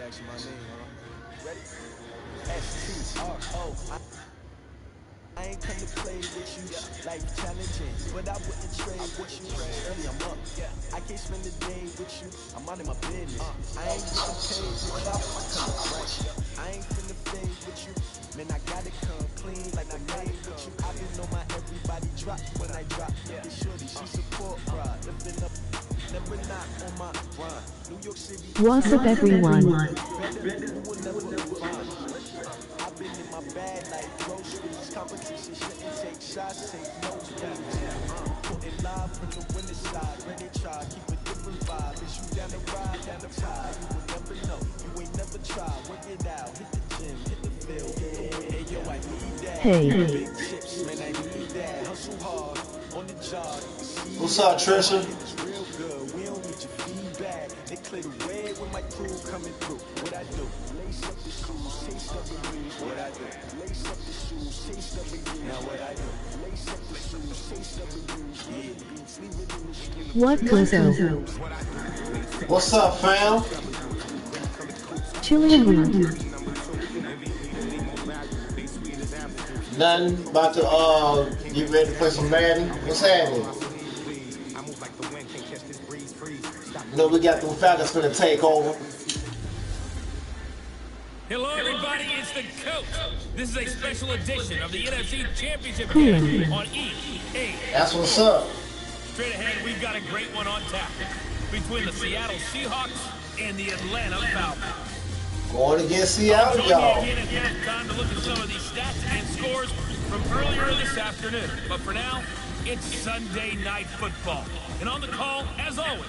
ask you my name, huh? Ready? S-T-R-O. I ain't come to play with you, life challenging, but I wouldn't trade with you. Early I'm up, I can't spend the day with you. I'm out of my business. I ain't getting paid with you. I come to right. I ain't finna fade with you. Man, I gotta come clean like I made with you. I been on my everybody drop when I drop. It's shorty, she support pride. Lifting up, never not on my grind. New York City. What's up, everyone? I've been in my bag like groceries. Competition shouldn't take shots, take no names. Putting live from the winning side. When they try, keep a different vibe. Is you down the ride, down the tide? You will never know. You ain't never tried. Work it out. Hit the gym, hit the field. Hey yo, I need that. Hey. Big chips, man, I need that. Hustle hard on the job. What's up, Trisha? It's real good. We don't need your feedback. They clear the way when my crew coming through. What I do? Lace up the shoes, taste of the weed. What I do? Lace up the shoes, taste of the weed. Now what I do? Lace up the shoes, taste of the weed. Yeah, beats, leave it in the street. What Glizzo? What's up, fam? Chilling. Nothing. About to get ready to play some Madden. What's happening? You know we got them Falcons for the takeover. Hello, everybody. It's the coach. This is a special edition of the NFC Championship game on EA. That's what's up. Straight ahead, we've got a great one on tap between the Seattle Seahawks and the Atlanta Falcons. Going against Seattle, y'all. Again at halftime to look at some of these stats and scores from earlier this afternoon. But for now, it's Sunday Night Football. And on the call, as always,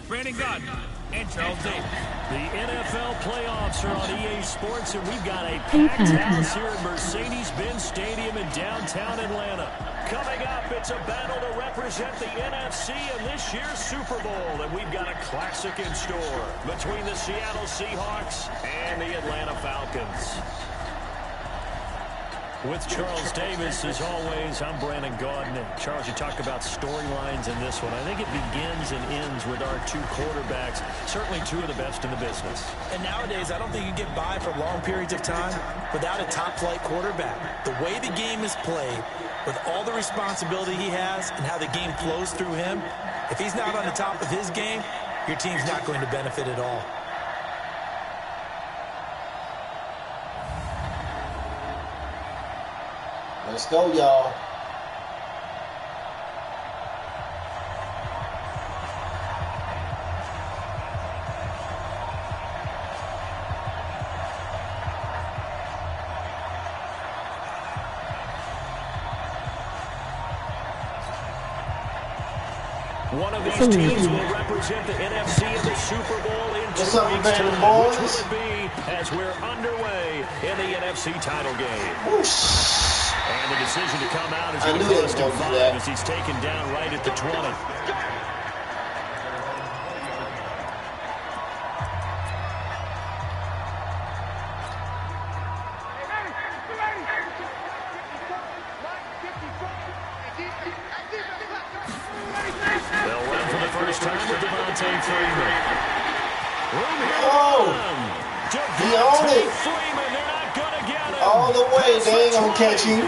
Brandon Godden and Charles Davis. The NFL playoffs are on EA Sports, and we've got a packed house here at Mercedes-Benz Stadium in downtown Atlanta. Coming up, it's a battle to represent the NFC in this year's Super Bowl, and we've got a classic in store between the Seattle Seahawks and the Atlanta Falcons. With Charles Davis, as always, I'm Brandon Gaudin. And Charles, you talk about storylines in this one. I think it begins and ends with our two quarterbacks, certainly two of the best in the business. And nowadays, I don't think you get by for long periods of time without a top-flight quarterback. The way the game is played, with all the responsibility he has and how the game flows through him, if he's not on the top of his game, your team's not going to benefit at all. Let's go, y'all. One of these teams will represent the NFC in the Super Bowl in 2 weeks' time. Which will it be as we're underway in the NFC title game? Whoosh. And the decision to come out is going to cost him 5 as he's taken down right at the 20. They'll run for the first time with Devontae Freeman. Oh, he owned it. Freeman, they're not going to get him. All the way, they ain't going to catch you.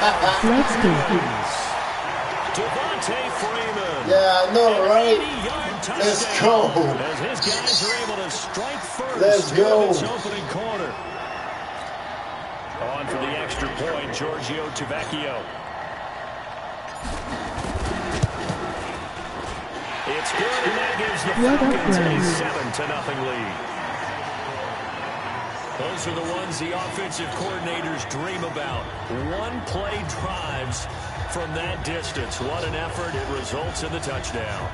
Let's go. Devontae Freeman. Yeah, I know, right? Let's go. As his guys are able to strike first. Let's go. This opening quarter. On for the extra point, Giorgio Tavecchio. It's good, and that gives the Falcons a 7-0 lead. Those are the ones the offensive coordinators dream about. One-play drives from that distance. What an effort. It results in the touchdown.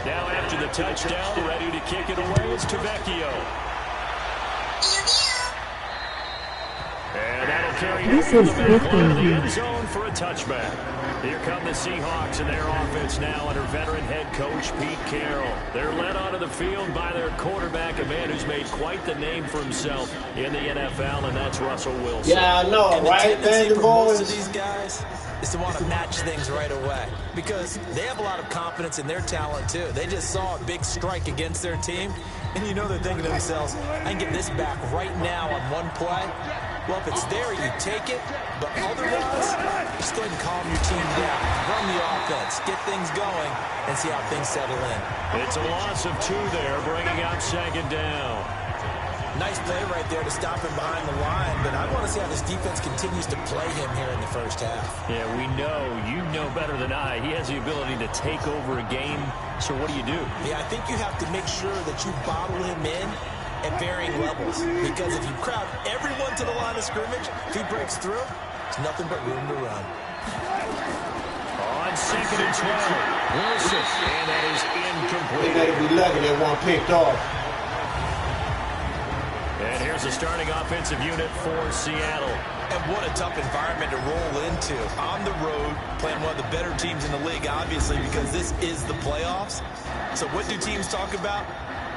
Now after the touchdown, ready to kick it away is Tavecchio. And that'll carry This is 50. the end zone for a touchback. Here come the Seahawks and their offense now under veteran head coach Pete Carroll. They're led onto the field by their quarterback, a man who's made quite the name for himself in the NFL, and that's Russell Wilson. Yeah, I know, and right, the tendency for most of boys? these guys is to want to match things right away because they have a lot of confidence in their talent, too. They just saw a big strike against their team, and you know they're thinking to themselves, I can get this back right now on one play. Well, if it's there, you take it. But otherwise, just go ahead and calm your team down. Run the offense. Get things going and see how things settle in. It's a loss of 2 there, bringing up 2nd down. Nice play right there to stop him behind the line. But I want to see how this defense continues to play him here in the first half. Yeah, we know. You know better than I. He has the ability to take over a game. So what do you do? Yeah, I think you have to make sure that you bottle him in at varying levels, because if you crowd everyone to the line of scrimmage, if he breaks through, there's nothing but room to run. On 2nd and 12, Wilson, and that is incomplete. They better be lucky that one picked off. And here's the starting offensive unit for Seattle. And what a tough environment to roll into. On the road, playing one of the better teams in the league, obviously, because this is the playoffs. So what do teams talk about?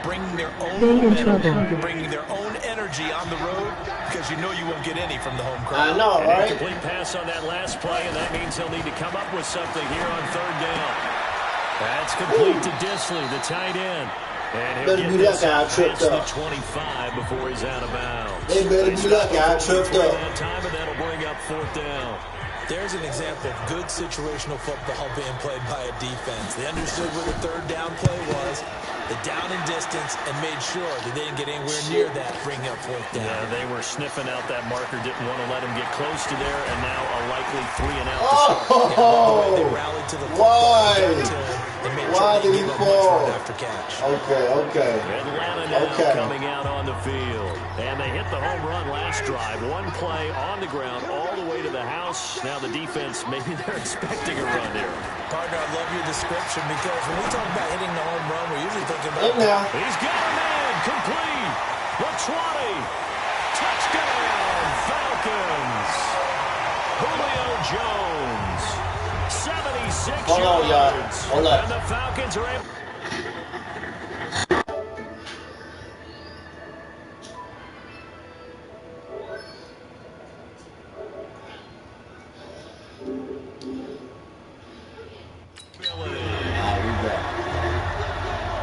Bringing their own momentum, bringing their own energy on the road, because you know you won't get any from the home crowd. I know, right? An incomplete pass on that last play, and that means he'll need to come up with something here on 3rd down. That's complete to Disley, the tight end. And he'll Better get be this lucky I tripped past the up. 25 before he's out of bounds. They better be lucky I tripped up. That time, and that'll bring up 4th down. There's an example of good situational football being played by a defense. They understood where the 3rd down play was, the down and distance, and made sure that they didn't get anywhere near that, bringing up 4th down. Yeah, they were sniffing out that marker, didn't want to let him get close to there, and now a likely 3 and out. Oh! They rallied to the Why? Why did he fall? After catch. Okay. Atlanta now coming out on the field. And they hit the home run last drive. 1 play on the ground all the way to the house. Now the defense, maybe they're expecting a run here. Partner, I love your description because when we talk about hitting the home run, we're usually thinking about... He's got a man. Complete. The 20. Touchdown, Falcons. Julio Jones. 76 Hold on, y'all. yards. Hold up. And the Falcons are able...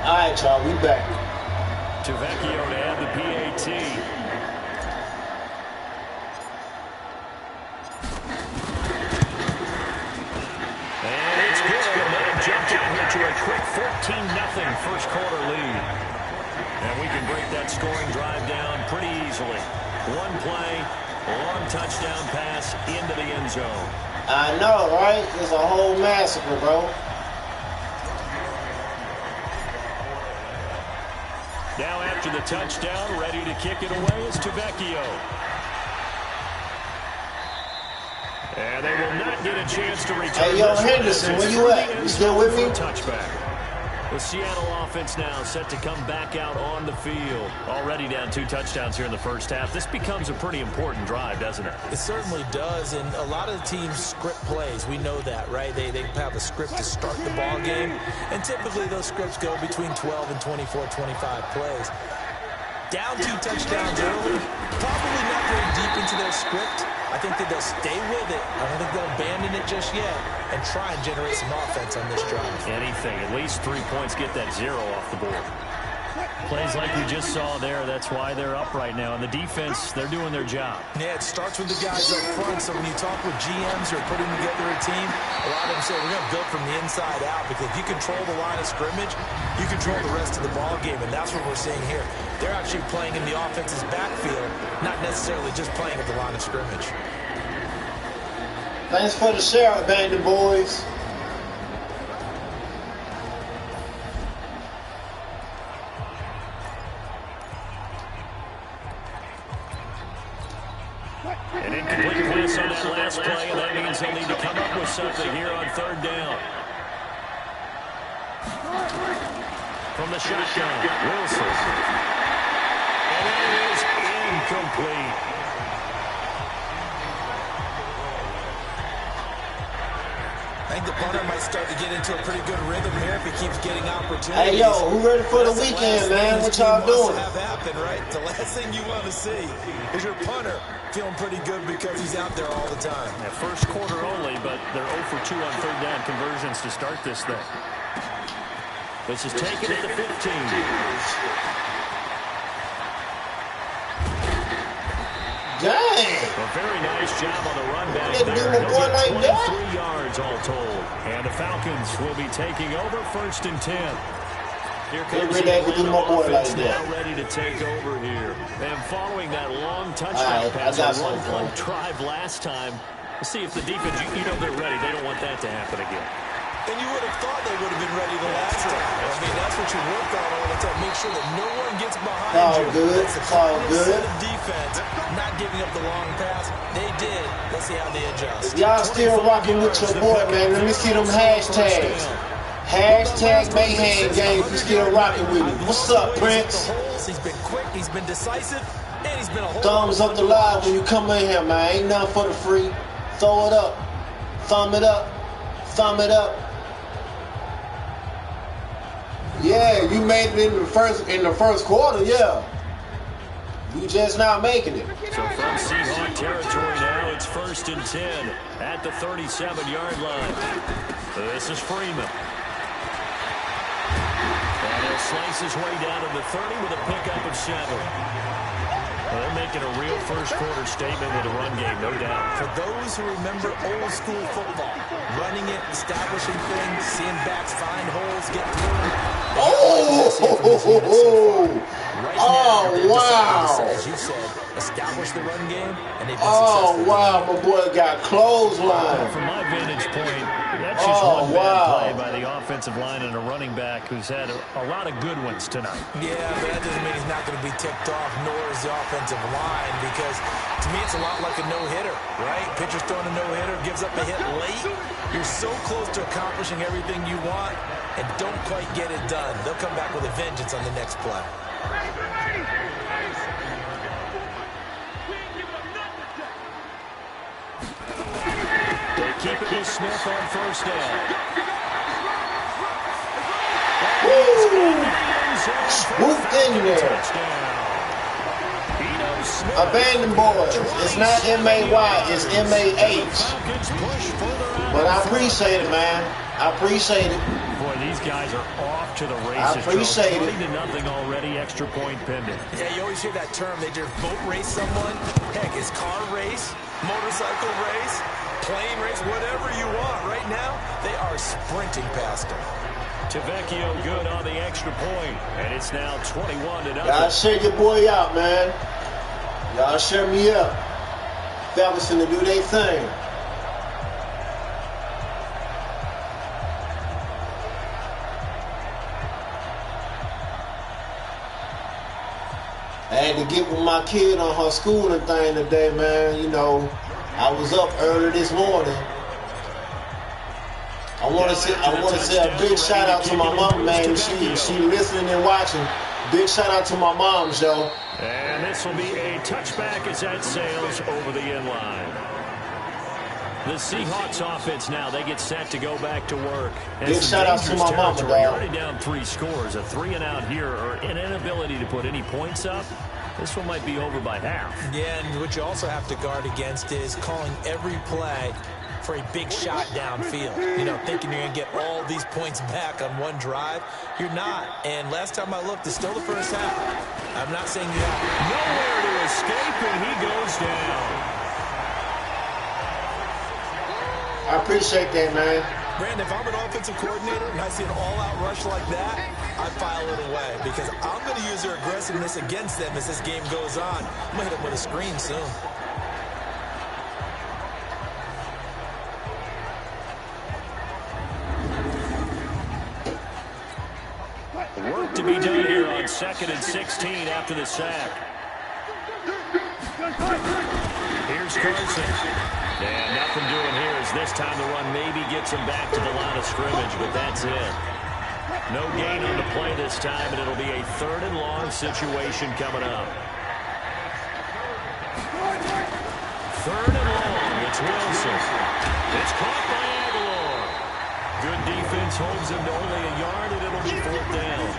All right, y'all, we back. Vecchio to add the PAT. And it's good. They jumped out here to a quick 14-0 first quarter lead. And we can break that scoring drive down pretty easily. 1 play, long touchdown pass into the end zone. I know, right? It's a whole massacre, bro. Now after the touchdown, ready to kick it away is Vecchio. And they will not get a chance to return. Hey, yo, Henderson, where you at? You still with me? Touchback. The Seattle offense now set to come back out on the field. Already down 2 touchdowns here in the first half. This becomes a pretty important drive, doesn't it? It certainly does, and a lot of the teams script plays. We know that, right? They have a script to start the ball game, and typically those scripts go between 12 and 24, 25 plays. Down 2 touchdowns early, probably not very deep into their script. I think that they'll stay with it. I don't think they'll abandon it just yet and try and generate some offense on this drive. Anything, at least 3 points, get that 0 off the board. Plays like we just saw there, that's why they're up right now. And the defense, they're doing their job. Yeah, it starts with the guys up front. So when you talk with GMs who are putting together a team, a lot of them say we're going to build from the inside out, because if you control the line of scrimmage, you control the rest of the ball game, and that's what we're seeing here. They're actually playing in the offense's backfield, not necessarily just playing at the line of scrimmage. Thanks for the share, Bandit boys. An incomplete pass on that last play, and that means they'll need to come up with something here on 3rd down. From the shotgun, Wilson. And it is incomplete. I think the punter might start to get into a pretty good rhythm here if he keeps getting opportunities. Hey, yo, who ready for the weekend, man? What y'all doing? Have happen, right? The last thing you want to see is your punter feeling pretty good because he's out there all the time. Yeah, first quarter only, but they're 0 for 2 on third down conversions to start this thing. This is taken at the 15. Dang! A very nice job on the run back there. He'll get 23 yards all told. And the Falcons will be taking over 1st and 10. Here comes the offense now ready to take over here. And following that long touchdown pass on one drive last time, let's see if the defense, you know they're ready. They don't want that to happen again. And you would have thought they would have been ready the last time. I mean, that's what you work on all the time. Make sure that no one gets behind you. Good. It's all good. Defense, not giving up the long pass. They did. Let's see how they adjust. Y'all still rocking with your boy, man. Let me see them hashtags. Hashtag Mayhem Game. You still rocking with me. What's up, Prince? He's been quick. He's been decisive. And he's been a whole Thumbs up the live when you come in here, man. Ain't nothing for the free. Throw it up. Thumb it up. Thumb it up. Yeah, you made it in the first quarter, yeah. You just not making it. So from Seahawk territory now, it's 1st and 10 at the 37-yard line. This is Freeman. And he'll slice his way down to the 30 with a pickup of 7. Well, they're making a real first-quarter statement with a run game, no doubt. For those who remember old-school football, running it, establishing things, seeing backs find holes, get through them. Wow. As you said, establish the run game, and they've been successful. Wow, my boy got clothesline. From my vantage point, that's just one bad play by the offensive line and a running back who's had a lot of good ones tonight. Yeah, but that doesn't mean he's not going to be ticked off, nor is the offensive line, because to me it's a lot like a no-hitter, right? Pitcher's throwing a no-hitter, gives up a hit late. You're so close to accomplishing everything you want and don't quite get it done. They'll come back with a vengeance on the next play. They keep it with Smith on 1st down. Swoop in there. Abandon boys. It's not M-A-Y, it's M-A-H. But I appreciate it, man. I appreciate it. Boy, these guys are off to the races. I appreciate it. 20-0 already, extra point pending. Yeah, you always hear that term. They just boat race someone. Heck, it's car race, motorcycle race, plane race, whatever you want. Right now, they are sprinting past them. Tavecchio good on the extra point, and it's now 21-0. Y'all share your boy out, man. Y'all share me up. Fellas to do their thing. I had to get with my kid on her schooling thing today, man. You know, I was up early this morning. I want to say a big shout out to my mom, man. She listening and watching. Big shout out to my mom, Joe. And this will be a touchback as that sails over the end line. The Seahawks offense now, they get set to go back to work. Big shout out to my mama, dog. Already down 3 scores, a 3-and-out here, or an inability to put any points up. This one might be over by half. Yeah, and what you also have to guard against is calling every play for a big shot downfield. You know, thinking you're going to get all these points back on one drive. You're not. And last time I looked, it's still the first half. I'm not saying you have nowhere to escape, and he goes down. I appreciate that, man. Brandon, if I'm an offensive coordinator and I see an all-out rush like that, I file it away because I'm going to use their aggressiveness against them as this game goes on. I'm going to hit them with a screen soon. Work to be done here on 2nd and 16 after the sack. Here's Carson. And nothing doing here as this time the run maybe gets him back to the line of scrimmage, but that's it. No gain on the play this time, and it'll be a 3rd and long situation coming up. 3rd and long. It's Wilson. It's caught by Aguilar. defense holds him to only a yard, and it'll be 4th down.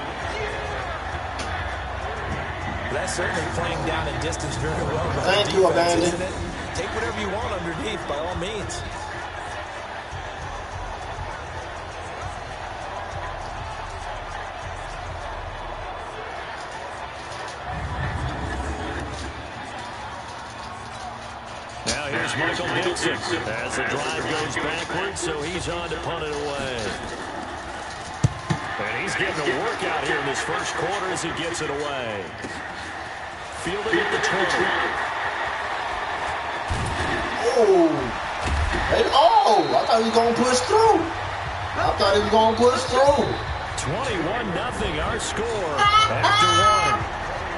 That's certainly playing down in distance very well. Thank you, Amanda. Take whatever you want underneath, by all means. Now here's Michael Dixon as the drive goes backwards, so he's on to punt it away. And he's getting a workout here in this first quarter as he gets it away. Fielding at the 20. I thought he was going to push through. 21-0 our score after one.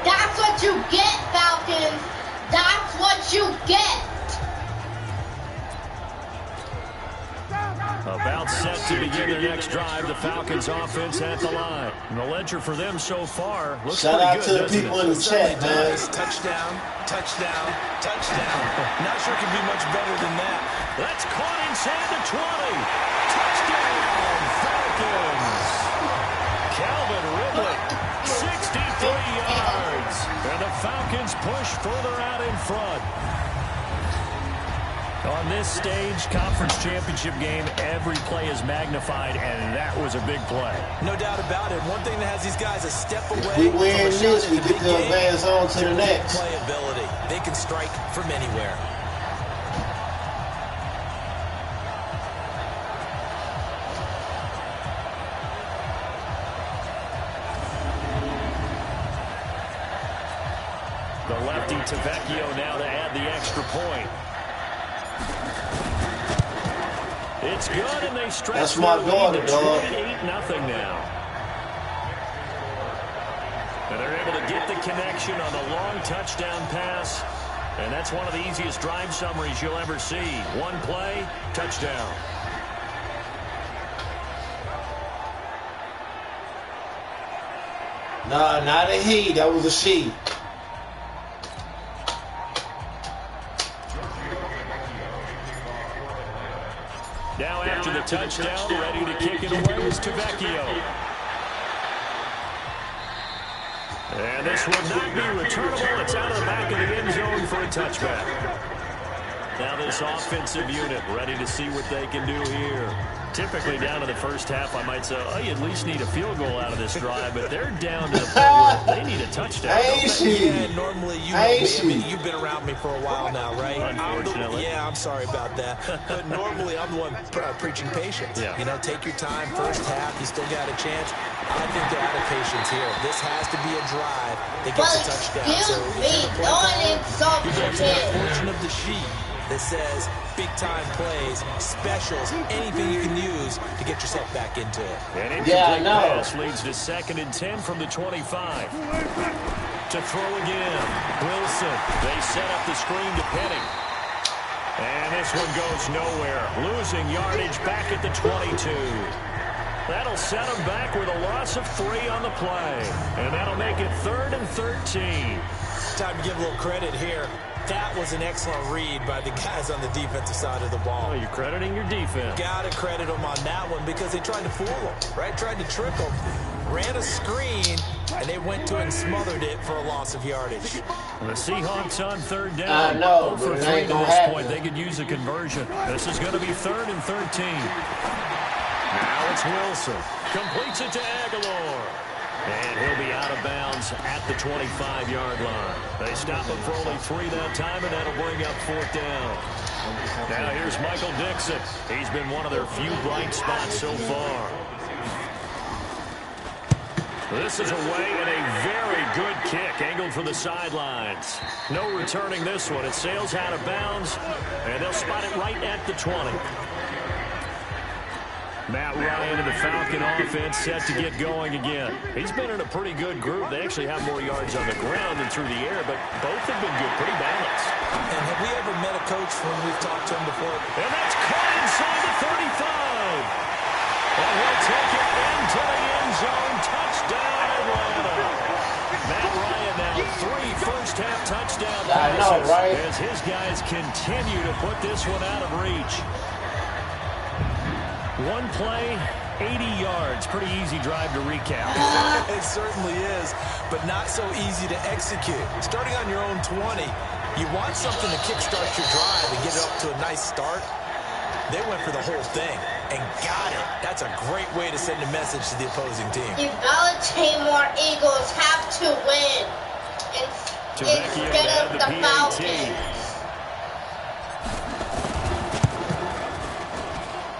That's what you get, Falcons. That's what you get. About set to begin their next drive. The Falcons offense at the line. And the ledger for them so far looks Shout pretty out good, to the people in the chat, man. Touchdown, touchdown, touchdown. Not sure it could be much better than that. That's caught inside the 20. Touchdown, Falcons. Calvin Ridley, 63 yards. And the Falcons push further out in front. On this stage, conference championship game, every play is magnified, and that was a big play. No doubt about it. One thing that has these guys a step away. If we win this, we get to advance on to the next. Playability. They can strike from anywhere. The lefty to Vecchio now to add the extra point. It's good, and they stretch. That's my daughter, dog. 28-0 now. And they're able to get the connection on the long touchdown pass. And that's one of the easiest drive summaries you'll ever see. One play, touchdown. Nah, not a he. That was a she. Now after the touchdown, ready to kick it away is Vecchio. And this will not be returnable. It's out of the back of the end zone for a touchback. Now this offensive unit ready to see what they can do here. Typically down to the first half, I might say, oh, you at least need a field goal out of this drive, but they're down to the point where they need a touchdown. Yeah, normally you've been around me for a while now, right? Unfortunately. I'm sorry about that. But normally I'm the one preaching patience. Yeah. You know, take your time. First half, you still got a chance. I think they're out of patience here. This has to be a drive that gets a touchdown. Excuse me, don't insult you me. get to that portion of the sheet that says big-time plays, specials, anything you can use to get yourself back into it. An incomplete pass leads to 2nd and 10 from the 25. To throw again, Wilson. They set up the screen to Penny. And this one goes nowhere. Losing yardage back at the 22. That'll set them back with a loss of 3 on the play. And that'll make it 3rd and 13. Time to give a little credit here. That was an excellent read by the guys on the defensive side of the ball. Oh, you're crediting your defense. Got to credit them on that one because they tried to fool them, right? Tried to trick them. Ran a screen, and they went to it and smothered it for a loss of yardage. The Seahawks on 3rd down. I know, for but it 3 ain't to gonna this happen. point. They could use a conversion. This is going to be 3rd and 13. Now it's Wilson. Completes it to Aguilar. And he'll be out of bounds at the 25-yard line. They stop him for only 3 that time, and that'll bring up 4th down. Now here's Michael Dixon. He's been one of their few bright spots so far. This is away and a very good kick, angled for the sidelines. No returning this one. It sails out of bounds, and they'll spot it right at the 20. Matt Ryan and the Falcon offense set to get going again. He's been in a pretty good group. They actually have more yards on the ground than through the air, but both have been good, pretty balanced. And have we ever met a coach when we've talked to him before? And that's caught inside the 35. And he'll take it into the end zone. Touchdown, Atlanta. Matt Ryan now 3 first-half touchdown passes. I know, right? As his guys continue to put this one out of reach. One play, 80 yards. Pretty easy drive to recap. It certainly is, but not so easy to execute. Starting on your own 20, you want something to kickstart your drive and get it up to a nice start. They went for the whole thing and got it. That's a great way to send a message to the opposing team. The Baltimore Eagles have to win instead of the Falcons.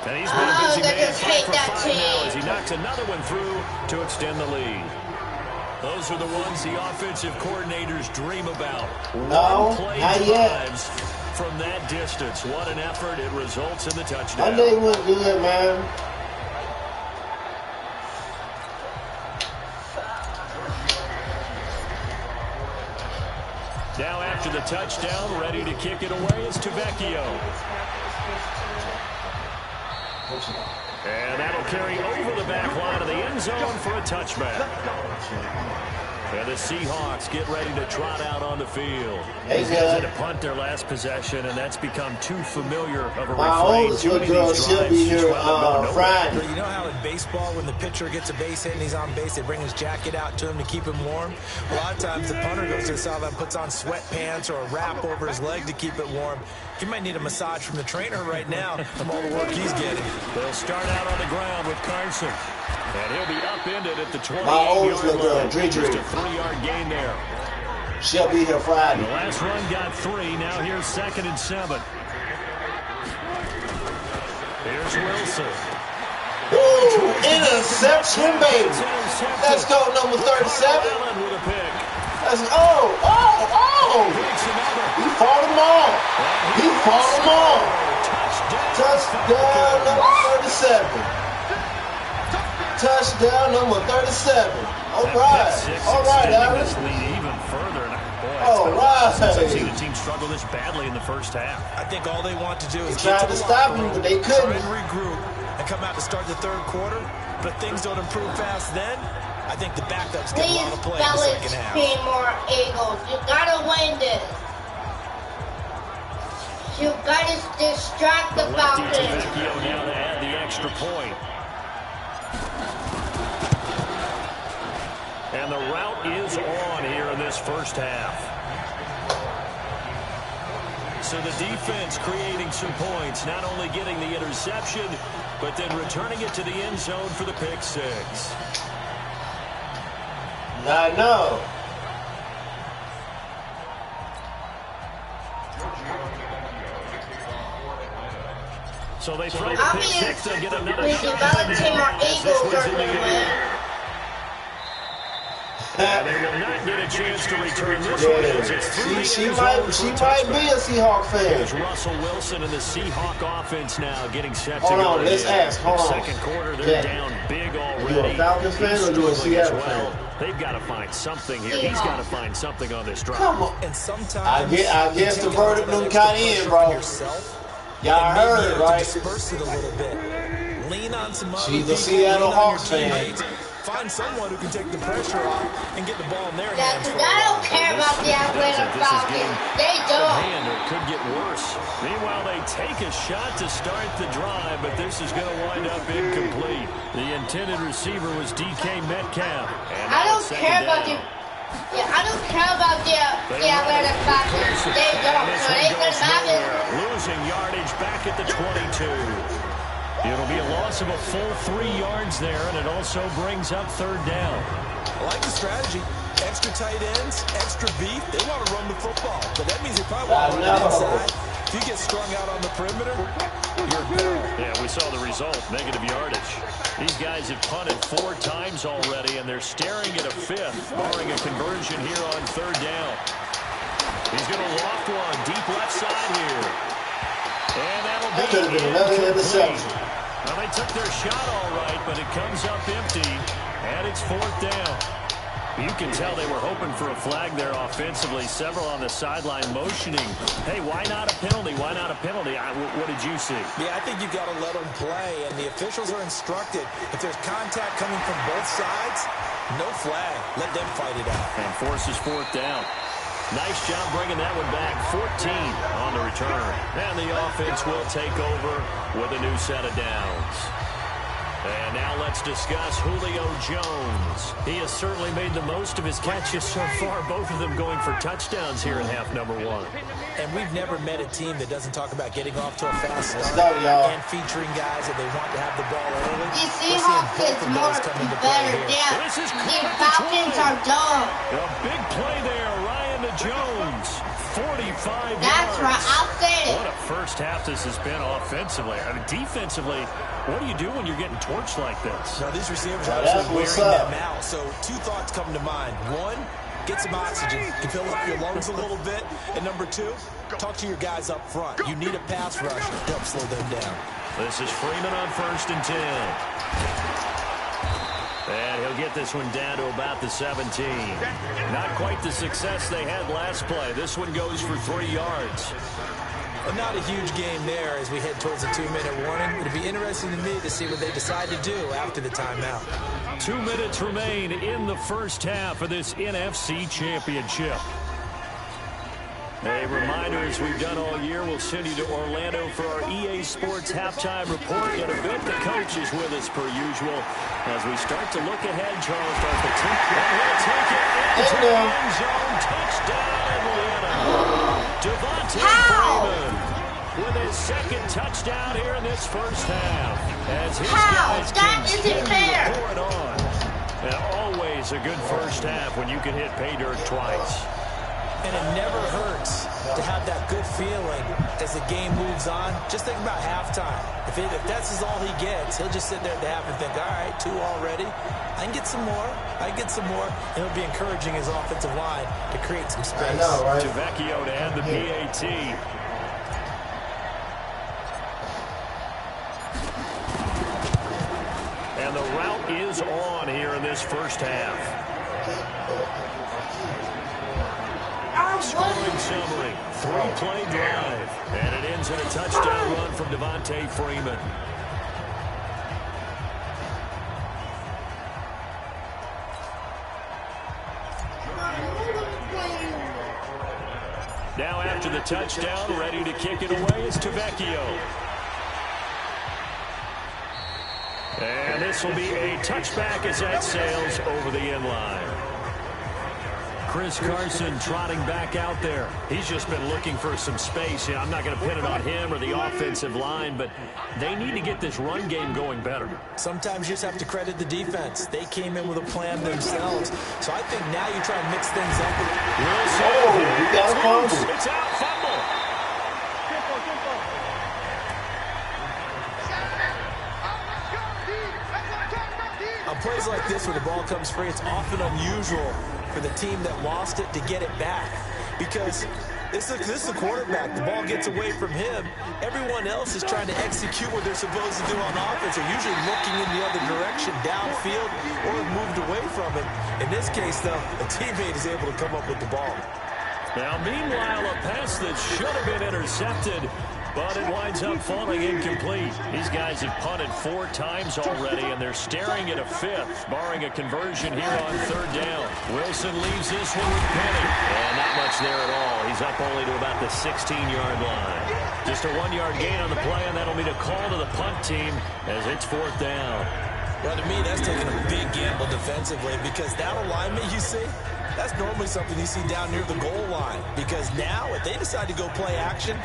And he's been a busy man for 5 now as he knocks another one through to extend the lead. Those are the ones the offensive coordinators dream about. No, not yet. From that distance, what an effort. It results in the touchdown. I think he went good, man. Now after the touchdown, ready to kick it away is Tavecchio. And that'll carry over the back line of the end zone for a touchback. And the Seahawks get ready to trot out on the field. These guys had to punt their last possession, and that's become too familiar of a My refrain. oldest little girl, she'll be here Friday. You know how in baseball, when the pitcher gets a base hit and he's on base, they bring his jacket out to him to keep him warm? A lot of times the punter goes to the sideline, puts on sweatpants or a wrap over his leg to keep it warm. He might need a massage from the trainer right now from all the work he's getting. They'll start out on the ground with Carson. And he'll be upended at the 28-yard My oldest little girl, line. Just Dre. a 3-yard gain there. She'll be here Friday. The last run got 3. Now here's 2nd and 7. Here's Wilson. Ooh, interception, baby. Let's go, number 37. Allen with a pick. Let's go. He fought them all. He fought them all. Touchdown, number 37. Touchdown, number 37. All right. All right, Aaron. Even further. All right. I've seen the team struggle this badly in the first half. I think all they want to do is They get tried to to the stop locker him, room, but they try couldn't. and regroup and come out to start the third quarter. But if things don't improve fast then, I think the backups get a lot of play in the second half. Baltimore Eagles, you gotta win this. You gotta distract the Falcons. Tavecchio now to add the extra point. And the route is on here in this first half. So the defense creating some points, not only getting the interception, but then returning it to the end zone for the pick 6. I know. So they throw the pick 6 to get another The shot. Baltimore Eagles are going to win. And they will not get a chance to return this one as it's through the She end might zone for a be touchback. a Seahawk There's fan. Russell Wilson and the Seahawk offense now getting set to Hold go on, let's ahead. ask. Hold on. Second quarter, they're Yeah. down big already. You a Falcons fan He's or you a struggling as Seattle well. fan? They've got to find something here. He's got to find something on this drive. Come on. And sometimes I guess the you take verdict out done that got extra in, pressure bro. from yourself Y'all and maybe heard, able to right? disperse it a little bit. Lean on some other She's a people, Seattle lean on your Hawks fan. teammates. Find someone who can take the pressure off and get the ball in their Yeah, hands. For a I don't while. care about the Atlanta Falcons. They don't. And it could get worse. Meanwhile, they take a shot to start the drive, but this is going to wind up incomplete. The intended receiver was DK Metcalf. And I now don't second care about down. I don't care about the Atlanta Falcons. They don't. And this So one they goes can have it. nowhere. Losing yardage back at the 22. It'll be a loss of a full 3 yards there, and it also brings up third down. I like the strategy. Extra tight ends, extra beef. They want to run the football, but that means they probably want to run it inside. If you get strung out on the perimeter, you're good. Yeah, we saw the result, negative yardage. These guys have punted 4 times already, and they're staring at a 5th, barring a conversion here on third down. He's going to loft one deep left side here. And that'll That could have be been another incomplete. interception. Well, they took their shot all right, but it comes up empty, and it's fourth down. You can tell they were hoping for a flag there offensively. Several on the sideline motioning. Hey, why not a penalty? Why not a penalty? What did you see? Yeah, I think you got to let them play, and the officials are instructed. If there's contact coming from both sides, no flag. Let them fight it out. And forces fourth down. Nice job bringing that one back. 14 on the return. And the offense will take over with a new set of downs. And now let's discuss Julio Jones. He has certainly made the most of his catches so far, both of them going for touchdowns here in half number one. And we've never met a team that doesn't talk about getting off to a fast start and featuring guys that they want to have the ball early. The Seahawks is more better. The Falcons are dumb. A big play there, Ryan to Jones. 45 That's yards. right, I'll say it. What a first half this has been offensively. I mean, defensively, what do you do when you're getting torched like this? Now, these receivers are actually wearing them out. So, two thoughts come to mind. One, get some oxygen. You fill up your lungs a little bit. And number two, talk to your guys up front. You need a pass rush to help slow them down. This is Freeman on 1st and 10. And he'll get this one down to about the 17. Not quite the success they had last play. This one goes for 3 yards. Well, not a huge game there as we head towards the 2-minute warning. It'll be interesting to me to see what they decide to do after the timeout. 2 minutes remain in the first half of this NFC Championship. A reminder, as we've done all year, we'll send you to Orlando for our EA Sports halftime report. In a bit, the coach is with us per usual. As we start to look ahead, Charles starts to take it into the end zone. Touchdown, Atlanta. Devontae Freeman with his second touchdown here in this first half. As his guys continue to pour it on. And always a good first half when you can hit pay dirt twice. And it never hurts to have that good feeling as the game moves on. Just think about halftime. If that's all he gets, he'll just sit there at the half and think, all right, 2 already. I can get some more. I can get some more. And it'll be encouraging his offensive line to create some space. I know, right? Javecchio to add the PAT. And the route is on here in this first half. Scoring summary, 3-play drive, and it ends in a touchdown run from Devontae Freeman. Now after the touchdown, ready to kick it away is Javecchio. And this will be a touchback as that sails over the end line. Chris Carson trotting back out there. He's just been looking for some space. I'm not going to pin it on him or the offensive line, but they need to get this run game going better. Sometimes you just have to credit the defense. They came in with a plan themselves. So I think now you try and mix things up. Oh, you got a fumble. It's out, fumble. On plays like this where the ball comes free, it's often unusual for the team that lost it to get it back, because this is the quarterback. The ball gets away from him. Everyone else is trying to execute what they're supposed to do on offense. They're usually looking in the other direction, downfield, or moved away from it. In this case, though, a teammate is able to come up with the ball. Now, meanwhile, a pass that should have been intercepted, but it winds up falling incomplete. These guys have punted 4 times already, and they're staring at a 5th, barring a conversion here on 3rd down. Wilson leaves this one with Penny. And not much there at all. He's up only to about the 16-yard line. Just a 1-yard gain on the play, and that'll mean a call to the punt team as it's 4th down. Well, to me, that's taking a big gamble defensively, because that alignment you see, that's normally something you see down near the goal line. Because now, if they decide to go play action,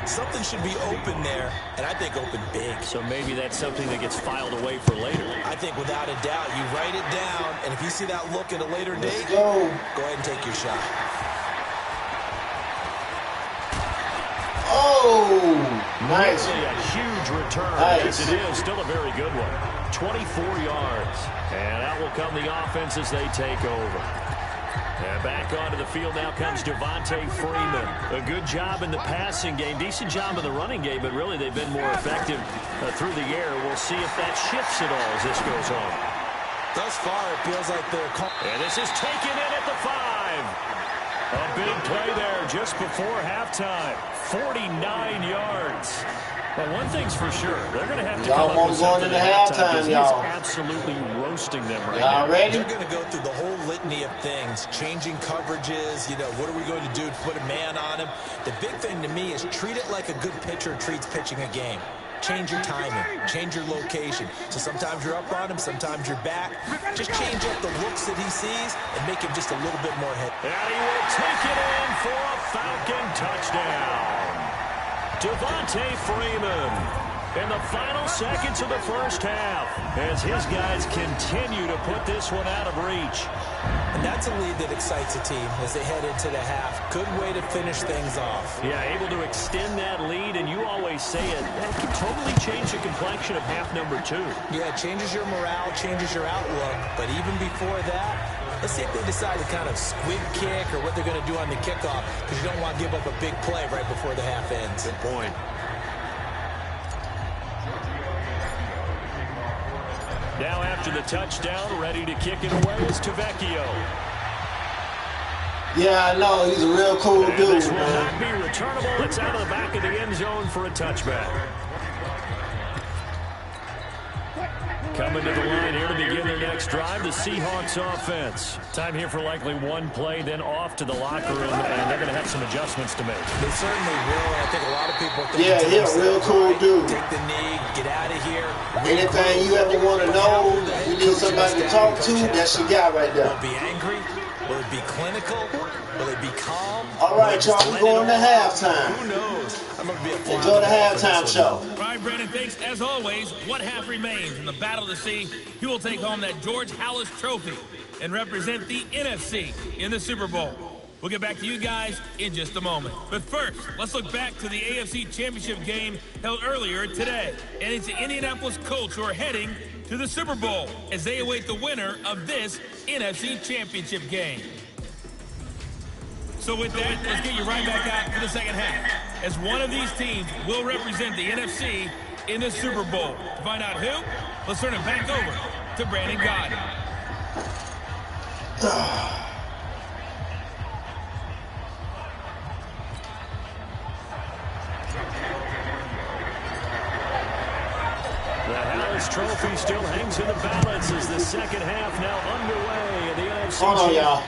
something should be open there, and I think open big. So maybe that's something that gets filed away for later. I think without a doubt, you write it down, and if you see that look at a later date, go ahead and take your shot. Oh, nice. Really a huge return. Nice. Yes, it is. Still a very good one. 24 yards. And out will come the offense as they take over. And back onto the field now comes Devontae Freeman. A good job in the passing game. Decent job in the running game, but really they've been more effective through the air. We'll see if that shifts at all as this goes on. Thus far, it feels like they're... And this is taken in at the 5. A big play there just before halftime. 49 yards. Well, one thing's for sure. They're going to have to come up with something at halftime. He's absolutely roasting them right now. Ready? They're going to go through the whole litany of things, changing coverages, what are we going to do to put a man on him? The big thing to me is treat it like a good pitcher treats pitching a game. change your timing, change your location. So sometimes you're up on him, sometimes you're back. Just change up the looks that he sees and make him just a little bit more head. And he will take it in for a Falcon touchdown. Devontae Freeman in the final seconds of the first half as his guys continue to put this one out of reach. And that's a lead that excites a team as they head into the half. Good way to finish things off. Yeah, able to extend that lead, and you always say it, that can totally change the complexion of half number 2. Yeah, it changes your morale, changes your outlook. But even before that, let's see if they decide to kind of squib kick or what they're going to do on the kickoff, because you don't want to give up a big play right before the half ends. Good point. Now after the touchdown, ready to kick it away is Tavecchio. Yeah, I know. He's a real cool dude, This will man. not be returnable. It's out of the back of the end zone for a touchback. Coming to the line here to begin their next drive, the Seahawks offense. Time here for likely one play, then off to the locker room, and they're going to have some adjustments to make. They certainly will. I think a lot of people think, Yeah, he's a real cool dude. Take the knee, get out of here. Anything you ever want to know, you need somebody to talk to, that's your guy right there. Will it be angry? Will it be clinical? Will it be calm? All right, y'all, we're going to halftime. Who knows? I'm going to be a fly Enjoy the halftime show. All right, Brandon, thanks. As always, what half remains in the battle to see who will take home that George Halas trophy and represent the NFC in the Super Bowl. We'll get back to you guys in just a moment. But first, let's look back to the AFC Championship game held earlier today. And it's the Indianapolis Colts who are heading to the Super Bowl as they await the winner of this NFC Championship game. So with that, let's get you right back out for the second half, as one of these teams will represent the NFC in the Super Bowl. To find out who, let's turn it back over to Brandon Gaudin. The Halas trophy still hangs in the balance as the second half now underway in the NFC. Hold on, y'all.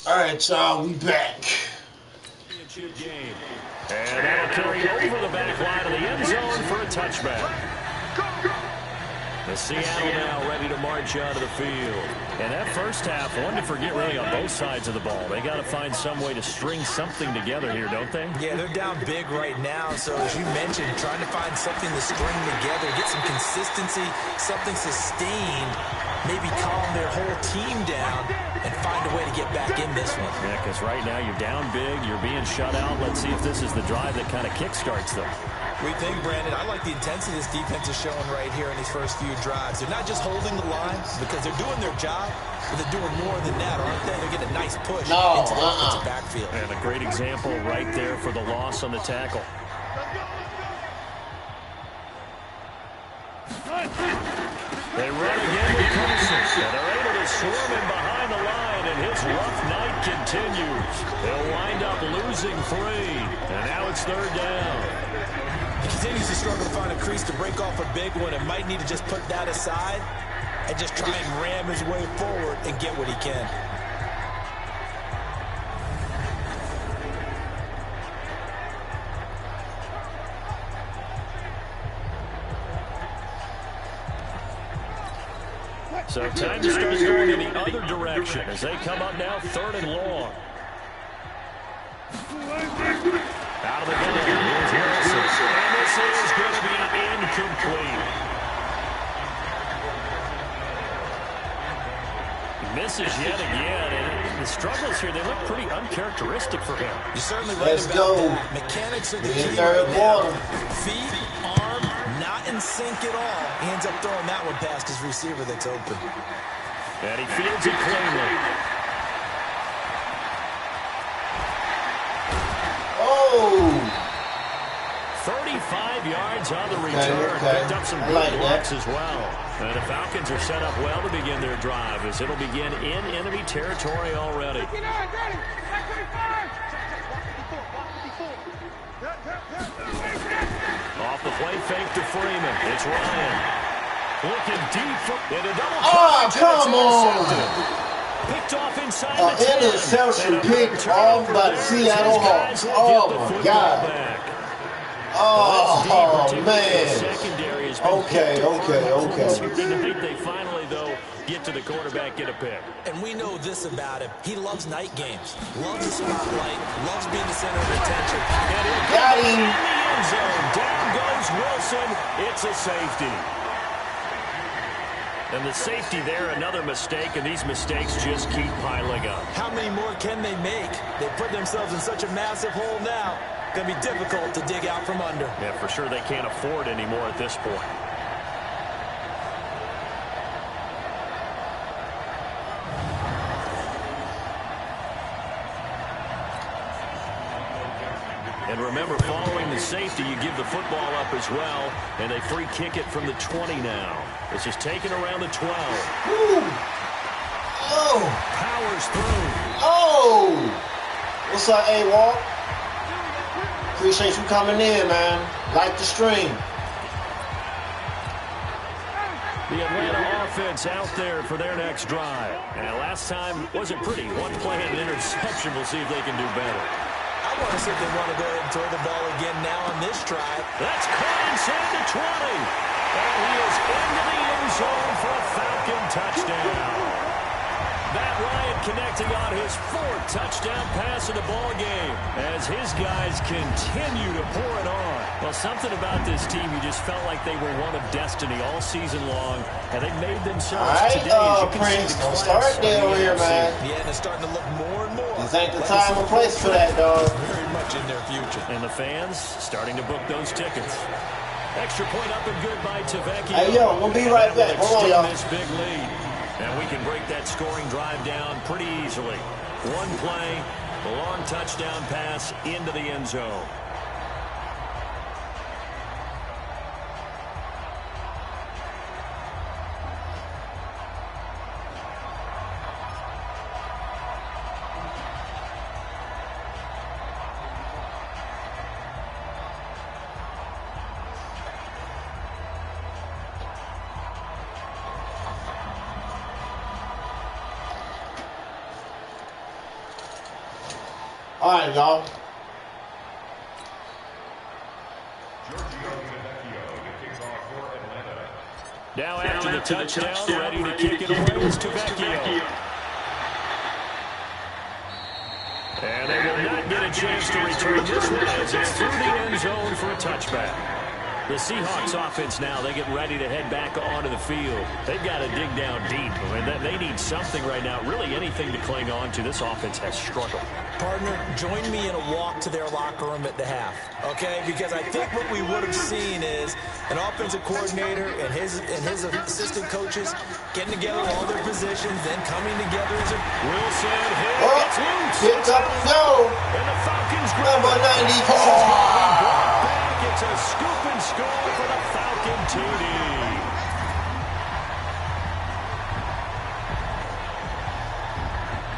All right, y'all, we back. Game. And that'll carry over the back line of the end zone for a touchback. The Seattle now ready to march out of the field. And that first half, one to forget really on both sides of the ball. They got to find some way to string something together here, don't they? Yeah, they're down big right now. So as you mentioned, trying to find something to string together, get some consistency, something sustained, maybe calm their whole team down and find a way to get back in this one. Yeah, because right now you're down big, you're being shut out. Let's see if this is the drive that kind of kickstarts them. We think, Brandon, I like the intensity this defense is showing right here in these first few drives. They're not just holding the line because they're doing their job, but they're doing more than that, aren't they? They're getting a nice push into the offensive backfield. And a great example right there for the loss on the tackle. They run again with Carson, and they're able to swarm him behind the line, and his rough night continues. They'll wind up losing 3, and now it's third down. He continues to struggle to find a crease to break off a big one and might need to just put that aside and just try and ram his way forward and get what he can. So time to start going in the other direction as they come up now 3rd and long. Out of the gun, here's Wilson. And this is going to be incomplete. He misses yet again. And the struggles here, they look pretty uncharacteristic for him. You're certainly right about that. Mechanics are the key right now. Feet, arm, not in sync at all. He ends up throwing that one past his receiver that's open. And he fields it cleanly. Oh! 35 yards on the return. Picked up some good blocks as well. And the Falcons are set up well to begin their drive as it'll begin in enemy territory already. Off the play fake to Freeman. It's Ryan. Looking deep into double coverage. Come on! Picked off inside the 10. Interception picked off by the Seattle Hawks. Oh, my God. Oh, man. Okay. Tonight they finally, though, get to the quarterback, get a pick. And we know this about him. He loves night games, loves the spotlight, loves being the center of attention. Got him. In the end zone. Down goes Wilson. It's a safety. And the safety there, another mistake, and these mistakes just keep piling up. How many more can they make? They put themselves in such a massive hole now. Going to be difficult to dig out from under. Yeah, for sure they can't afford any more at this point. And remember, following the safety, you give the football up as well, and they free kick it from the 20 now. This is taken around the 12. Ooh. Oh! Powers through. Oh! What's up, A-Walk? Appreciate you coming in, man. Like the stream. The Atlanta offense out there for their next drive. And last time wasn't pretty. One play and an interception. We'll see if they can do better. I want to see if they want to go ahead and throw the ball again now on this drive. That's caught inside the 20. And he is into the end zone for a Falcon touchdown. Matt Ryan connecting on his fourth touchdown pass of the ball game as his guys continue to pour it on. Well, something about this team, you just felt like they were one of destiny all season long, and they made themselves today. As you can Prince, see don't start there over here, man. Yeah, and it's starting to look more and more. This ain't the time or place for that, dog. Very much in their future. And the fans starting to book those tickets. Extra point up and good by Tavecchio. Hey, yo, we'll be right back. Hold on, y'all. This big lead. And we can break that scoring drive down pretty easily. One play, a long touchdown pass into the end zone. All right, y'all. Now after the touchdown, ready to kick it away is Tavecchio. And they will not get a chance to return this one as it's through the end zone for a touchback. The Seahawks offense now, they get ready to head back onto the field. They've got to dig down deep. I mean, they need something right now, really anything to cling on to. This offense has struggled. Partner, join me in a walk to their locker room at the half, okay? Because I think what we would have seen is an offensive coordinator and his assistant coaches getting together all their positions, then coming together as a Wilson hit. It's loose. Picked up and go. And the Falcons grab Number it. 94. It's a scoop and score for the Falcon TD.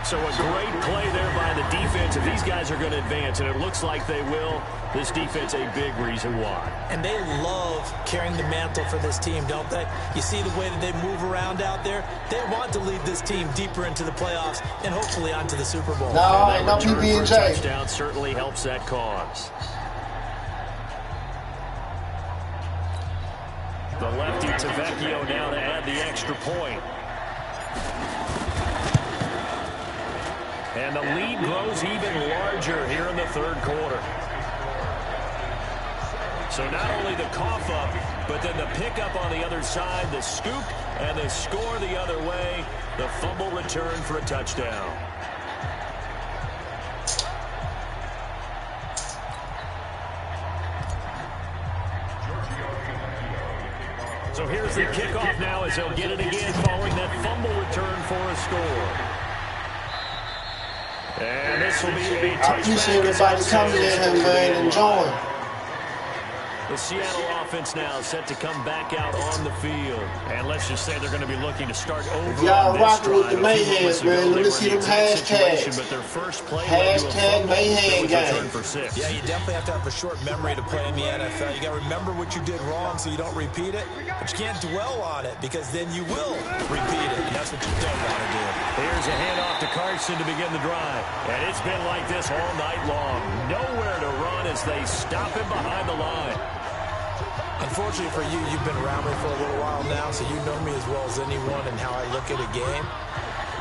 So a great play there by the defense. If these guys are going to advance, and it looks like they will, this defense a big reason why. And they love carrying the mantle for this team, don't they? You see the way that they move around out there? They want to lead this team deeper into the playoffs and hopefully onto the Super Bowl. No, ain't no PB&J. Touchdown certainly helps that cause. The lefty Tavecchio now to add the extra point. And the lead grows even larger here in the third quarter. So not only the cough up, but then the pickup on the other side, the scoop, and the score the other way. The fumble return for a touchdown. So here's the kickoff now as they'll get it again following that fumble return for a score. And this will be a I appreciate everybody coming in here, man, enjoying. The Seattle offense now set to come back out on the field. And let's just say they're going to be looking to start over. If y'all rocking with the Mayhems, man, let me see them hashtags. But their first play Hashtag Mayhem game. Yeah, you definitely have to have a short memory to play in the NFL. You got to remember what you did wrong so you don't repeat it. But you can't dwell on it because then you will repeat it. And that's what you don't want to do. Here's a handoff to Carson to begin the drive. And it's been like this all night long. Nowhere to run as they stop him behind the line. Unfortunately for you, you've been around me for a little while now, so you know me as well as anyone and how I look at a game.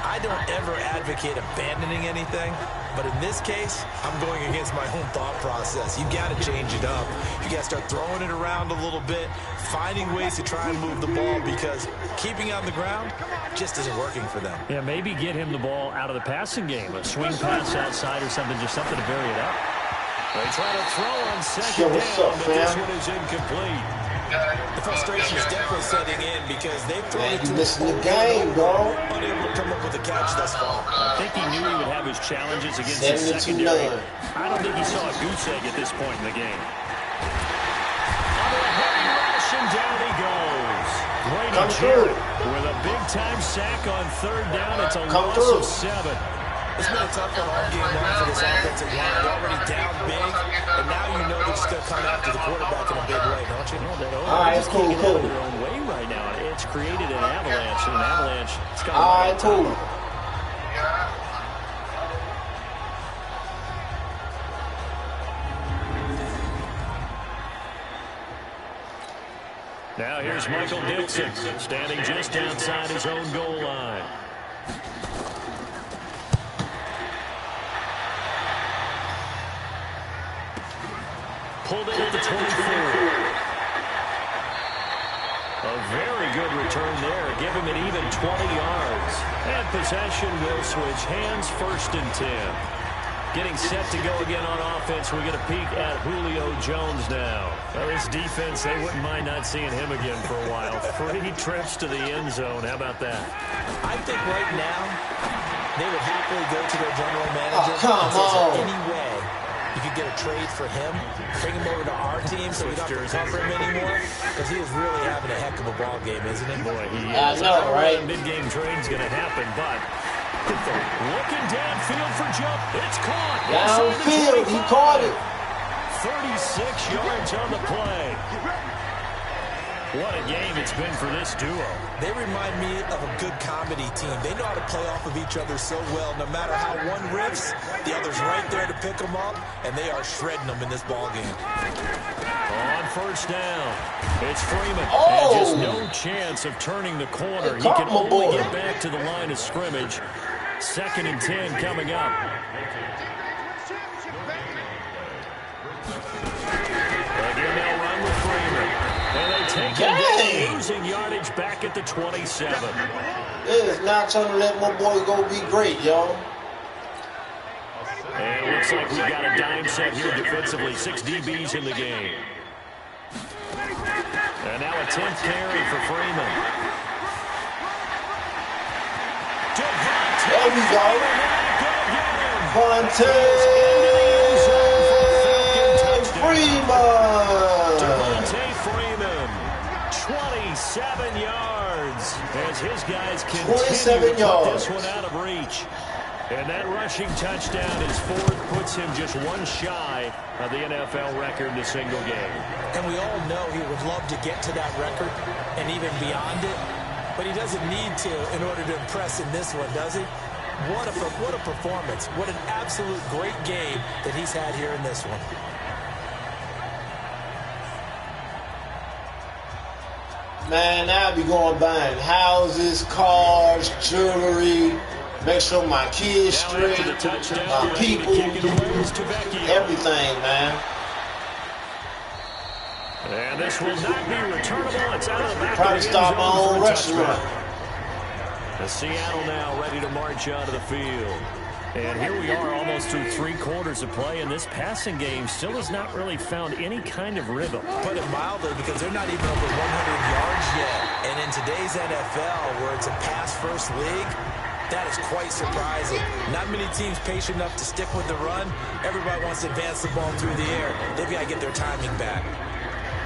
I don't ever advocate abandoning anything, but in this case, I'm going against my own thought process. You got to change it up. You got to start throwing it around a little bit, finding ways to try and move the ball because keeping it on the ground just isn't working for them. Yeah, maybe get him the ball out of the passing game, a swing pass outside or something, just something to vary it up. They try to throw on second down, but this one is incomplete. The frustration is definitely setting in because they've thrown it to the game, bro. Unable to come up with a catch thus far. I think he knew he would have his challenges against the secondary. I don't think he saw a goose egg at this point in the game. On a heavy rush, and down he goes. Brady Jarrett with a big-time sack on third down. It's a loss of 7. It's been a tough one all game long for this offensive line. They're already down big, and now you know they're just going to come after the quarterback in a big way, don't you? All right, it's cool. Their own way right now. It's created an avalanche, and an avalanche. It's got all right, cool. Now here's Michael Dixon, standing just outside his own goal line. Pulled in at the 24. A very good return there. Give him an even 20 yards. And possession will switch hands, 1st and 10. Getting set to go again on offense. We get a peek at Julio Jones now. Well, this defense, they wouldn't mind not seeing him again for a while. 3 trips to the end zone. How about that? I think right now they would happily go to their general manager. Oh, come on. Any way you could get a trade for him, bring him over to our team so we don't have to cover him anymore, because he is really having a heck of a ball game, isn't he? Boy, he is. I know, right? Mid-game trade's going to happen, but looking downfield for jump. It's caught. Downfield, he caught it. 36 yards on the play. What a game it's been for this duo. They remind me of a good comedy team. They know how to play off of each other so well. No matter how one riffs, the other's right there to pick them up, and they are shredding them in this ball game. On 1st down, it's Freeman. And just no chance of turning the corner. He can only get back to the line of scrimmage. 2nd and 10 coming up. Again, they'll run with Freeman. And they take him down, losing yardage back at the 27. It is not trying to let my boy go be great, y'all. And it looks like we've got a dime set here defensively. 6 DBs in the game. And now a 10th carry for Freeman. There we go. Vontae Freeman, 27 yards as his guys continue to put this one out of reach. And that rushing touchdown is 4th, puts him just 1 shy of the NFL record in a single game. And we all know he would love to get to that record and even beyond it, but he doesn't need to in order to impress in this one, does he? What a performance. What an absolute great game that he's had here in this one. Man, I'll be going buying houses, cars, jewelry, make sure my kids straight, my people, everything, man. And this will not be returnable. It's out of the back. Trying to stop my own restaurant. The Seattle now ready to march onto the field. And here we are almost through 3 quarters of play, and this passing game still has not really found any kind of rhythm. Put it mildly, because they're not even over 100 yards yet. And in today's NFL, where it's a pass-first league, That is quite surprising. Not many teams patient enough to stick with the run. Everybody wants to advance the ball through the air. They've got to get their timing back.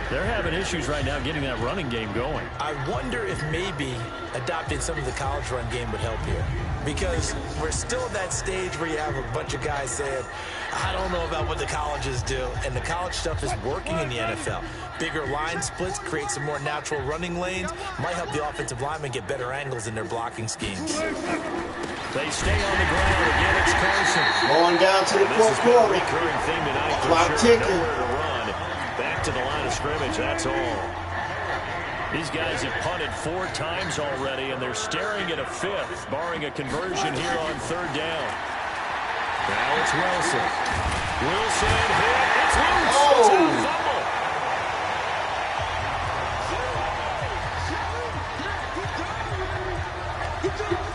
They're having issues right now getting that running game going. I wonder if maybe adopting some of the college run game would help here. Because we're still at that stage where you have a bunch of guys saying, I don't know about what the colleges do. And the college stuff is working in the NFL. Bigger line splits, create some more natural running lanes. Might help the offensive linemen get better angles in their blocking schemes. They stay on the ground. Again, it's Carson. Going down to the fourth quarter. Recurring theme tonight for Clock sure. ticking. Nowhere to run. Back to the line of scrimmage, that's all. These guys have punted 4 times already, and they're staring at a 5th, barring a conversion here on 3rd down. Now it's Wilson. Wilson hit. It's loose. Oh. It's a fumble.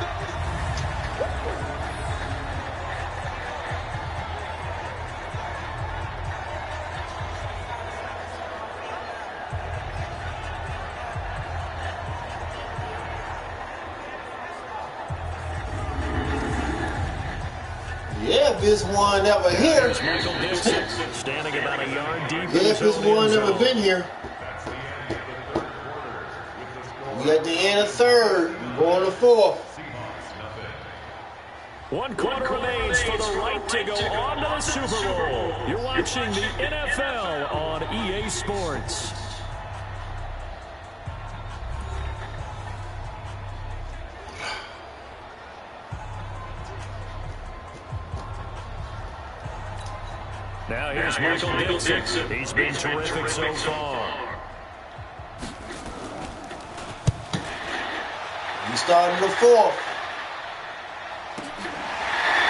Yeah, if this one ever here. There's Michael Dixon standing about a yard deep. Yeah, if this one ever been here. We at the end of 3rd, going to 4th. 1 quarter remains for the right to go on to the Super Bowl. You're watching the NFL on EA Sports. Now here's Michael Dixon. He's been terrific so far. We starting the 4th.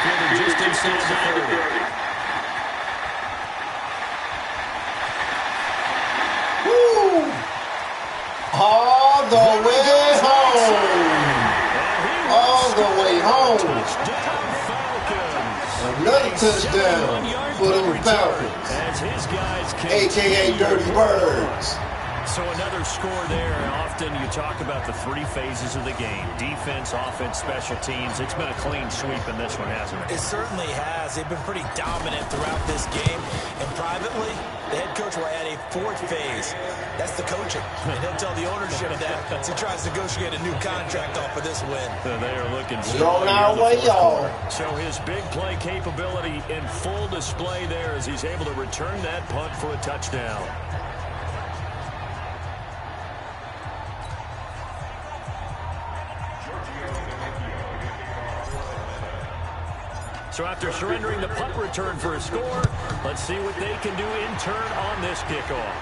Fielded just inside the 30. Woo! All the way home. All the way home. Touchdown Falcons. Another touchdown for the Falcons. As his guys AKA Dirty Birds. So another score there. Often you talk about the 3 phases of the game. Defense, offense, special teams. It's been a clean sweep in this one, hasn't it? It certainly has. They've been pretty dominant throughout this game. And privately, the head coach will add a 4th phase. That's the coaching. And he'll tell the ownership that as he tries to negotiate a new contract off of this win. They are looking on our way, y'all. So his big play capability in full display there as he's able to return that punt for a touchdown. So after surrendering the punt return for a score, let's see what they can do in turn on this kickoff.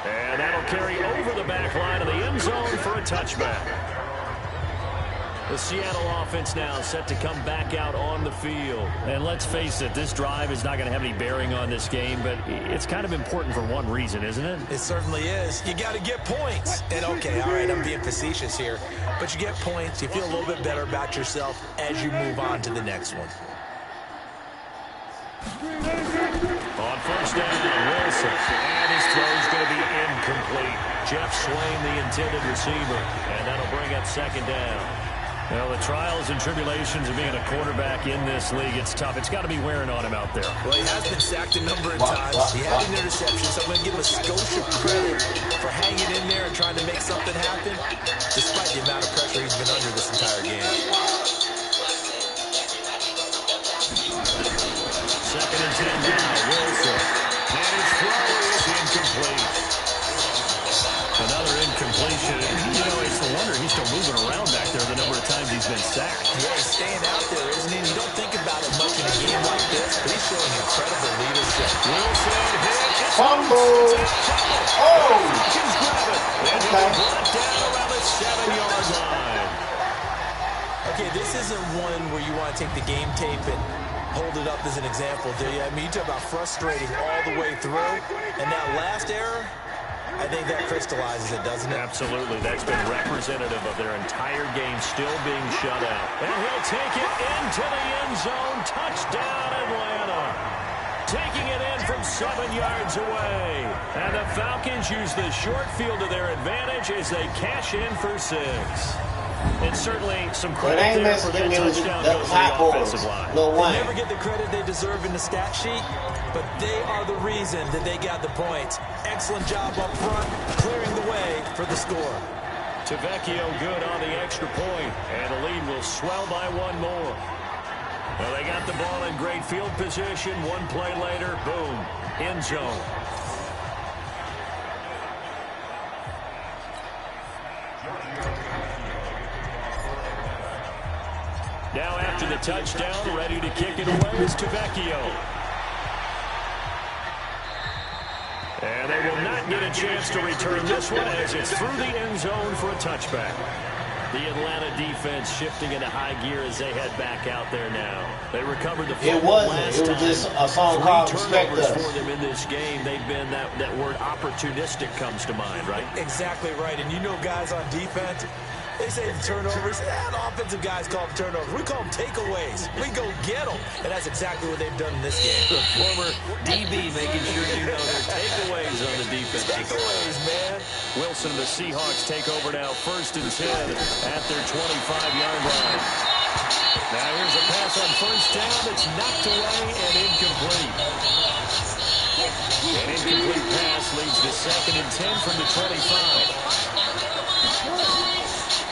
And that'll carry over the back line of the end zone for a touchback. The Seattle offense now set to come back out on the field. And let's face it, this drive is not going to have any bearing on this game, but it's kind of important for one reason, isn't it? It certainly is. You got to get points. And okay, all right, I'm being facetious here, but you get points, you feel a little bit better about yourself as you move on to the next one. On 1st down, Wilson. And his throw is going to be incomplete. Jeff Swain, the intended receiver. And that'll bring up 2nd down. Well, the trials and tribulations of being a quarterback in this league, it's tough. It's got to be wearing on him out there. Well, he has been sacked a number of times. He had an interception, so I'm going to give him a Scotia credit for hanging in there and trying to make something happen, despite the amount of pressure he's been under this entire game. 2nd and 10 now, Wilson. And his throw is incomplete. Another incompletion. You know, it's no wonder he's still moving around back there the number of times he's been sacked. Yeah, he's staying out there, isn't he? You don't think about it much in a game like this, but he's showing incredible leadership. Wilson hit. Fumble. Oh. Okay. Brought down around the 7-yard line. Okay, this isn't one where you want to take the game tape and hold it up as an example, do you? I mean, you talk about frustrating all the way through, and that last error, I think that crystallizes it, doesn't it? Absolutely. That's been representative of their entire game still being shut out. And he'll take it into the end zone. Touchdown, Atlanta. Taking it in from 7 yards away. And the Falcons use the short field to their advantage as they cash in for 6. And certainly some It credit ain't there for Mexican that music. touchdown That goes was to the Hot Boys. offensive line. Lil They Wayne. never get the credit they deserve in the stat sheet, but they are the reason that they got the points. Excellent job up front, clearing the way for the score. Tavecchio good on the extra point, and the lead will swell by one more. Well, they got the ball in great field position. One play later, boom, end zone. Now after the touchdown, ready to kick it away is Tavecchio. And they will not get a chance to return this one as it's through the end zone for a touchback. The Atlanta defense shifting into high gear as they head back out there now. They recovered the It football wasn't. last It was time. just a song called Respect turnovers Us. for them in this game. They've been, that word opportunistic comes to mind, right? Exactly right. And you know guys on defense, they say turnovers. The offensive guys call them turnovers. We call them takeaways. We go get them. And that's exactly what they've done in this game. The former DB making sure you know their takeaways on the defense. Takeaways, man. Wilson and the Seahawks take over now, 1st and 10 at their 25-yard line. Now here's a pass on 1st down. It's knocked away and incomplete. An incomplete pass leads to 2nd and 10 from the 25.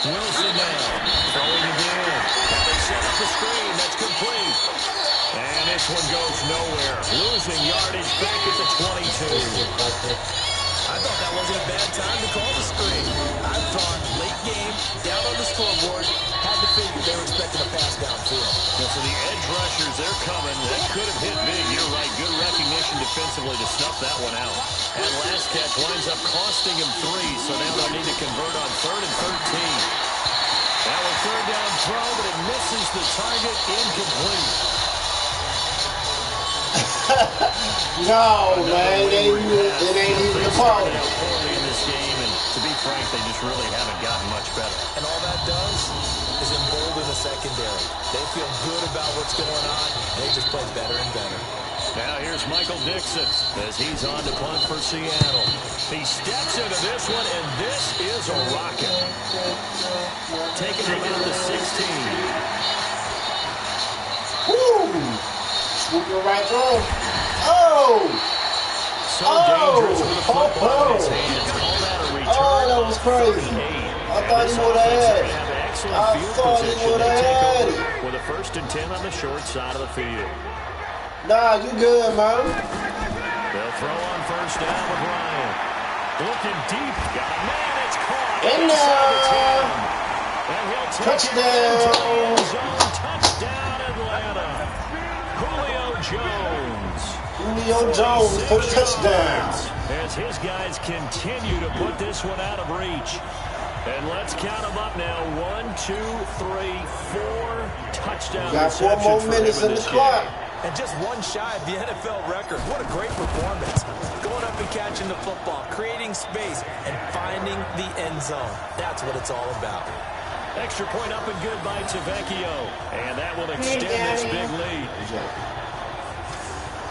Wilson now throwing again. They set up the screen. That's complete. And this one goes nowhere. Losing yardage back at the 22. I thought that wasn't a bad time to call the screen. I thought late game, down on the scoreboard, had to figure they were expecting a pass downfield. Well, so the edge rushers, they're coming. That could have hit big. You're right. Good recognition defensively to snuff that one out. And last catch winds up costing him 3, so now they'll need to convert on 3rd and 13. Now a 3rd down throw, but it misses the target, incomplete. No, man, it ain't even the ball. Poorly in this game, and to be frank, they just really haven't gotten much better. And all that does is embolden the secondary. They feel good about what's going on, and they just play better and better. Now here's Michael Dixon as he's on to punt for Seattle. He steps into this one, and this is a rocket. Taking him out to 16. Woo! Swooping right through. Oh! So dangerous with the football in his hands. Call that a return. Oh, that was crazy. I thought he would have had it. I thought he would have had it. With a 1st and 10 on the short side of the field. Nah, you good, man. They'll throw on 1st down with Ryan. Looking deep. Got a man. It's caught. In there. And he'll take Touchdown. it into the end zone. Touchdown, Atlanta. Julio Jones. Julio Jones for the touchdown. As his guys continue to put this one out of reach. And let's count them up now. 1, 2, 3, 4 touchdowns. Got 4 more minutes in the clock. And just one shy of the NFL record. What a great performance. Going up and catching the football, creating space, and finding the end zone. That's what it's all about. Extra point up and good by Tavecchio. And that will extend this big lead.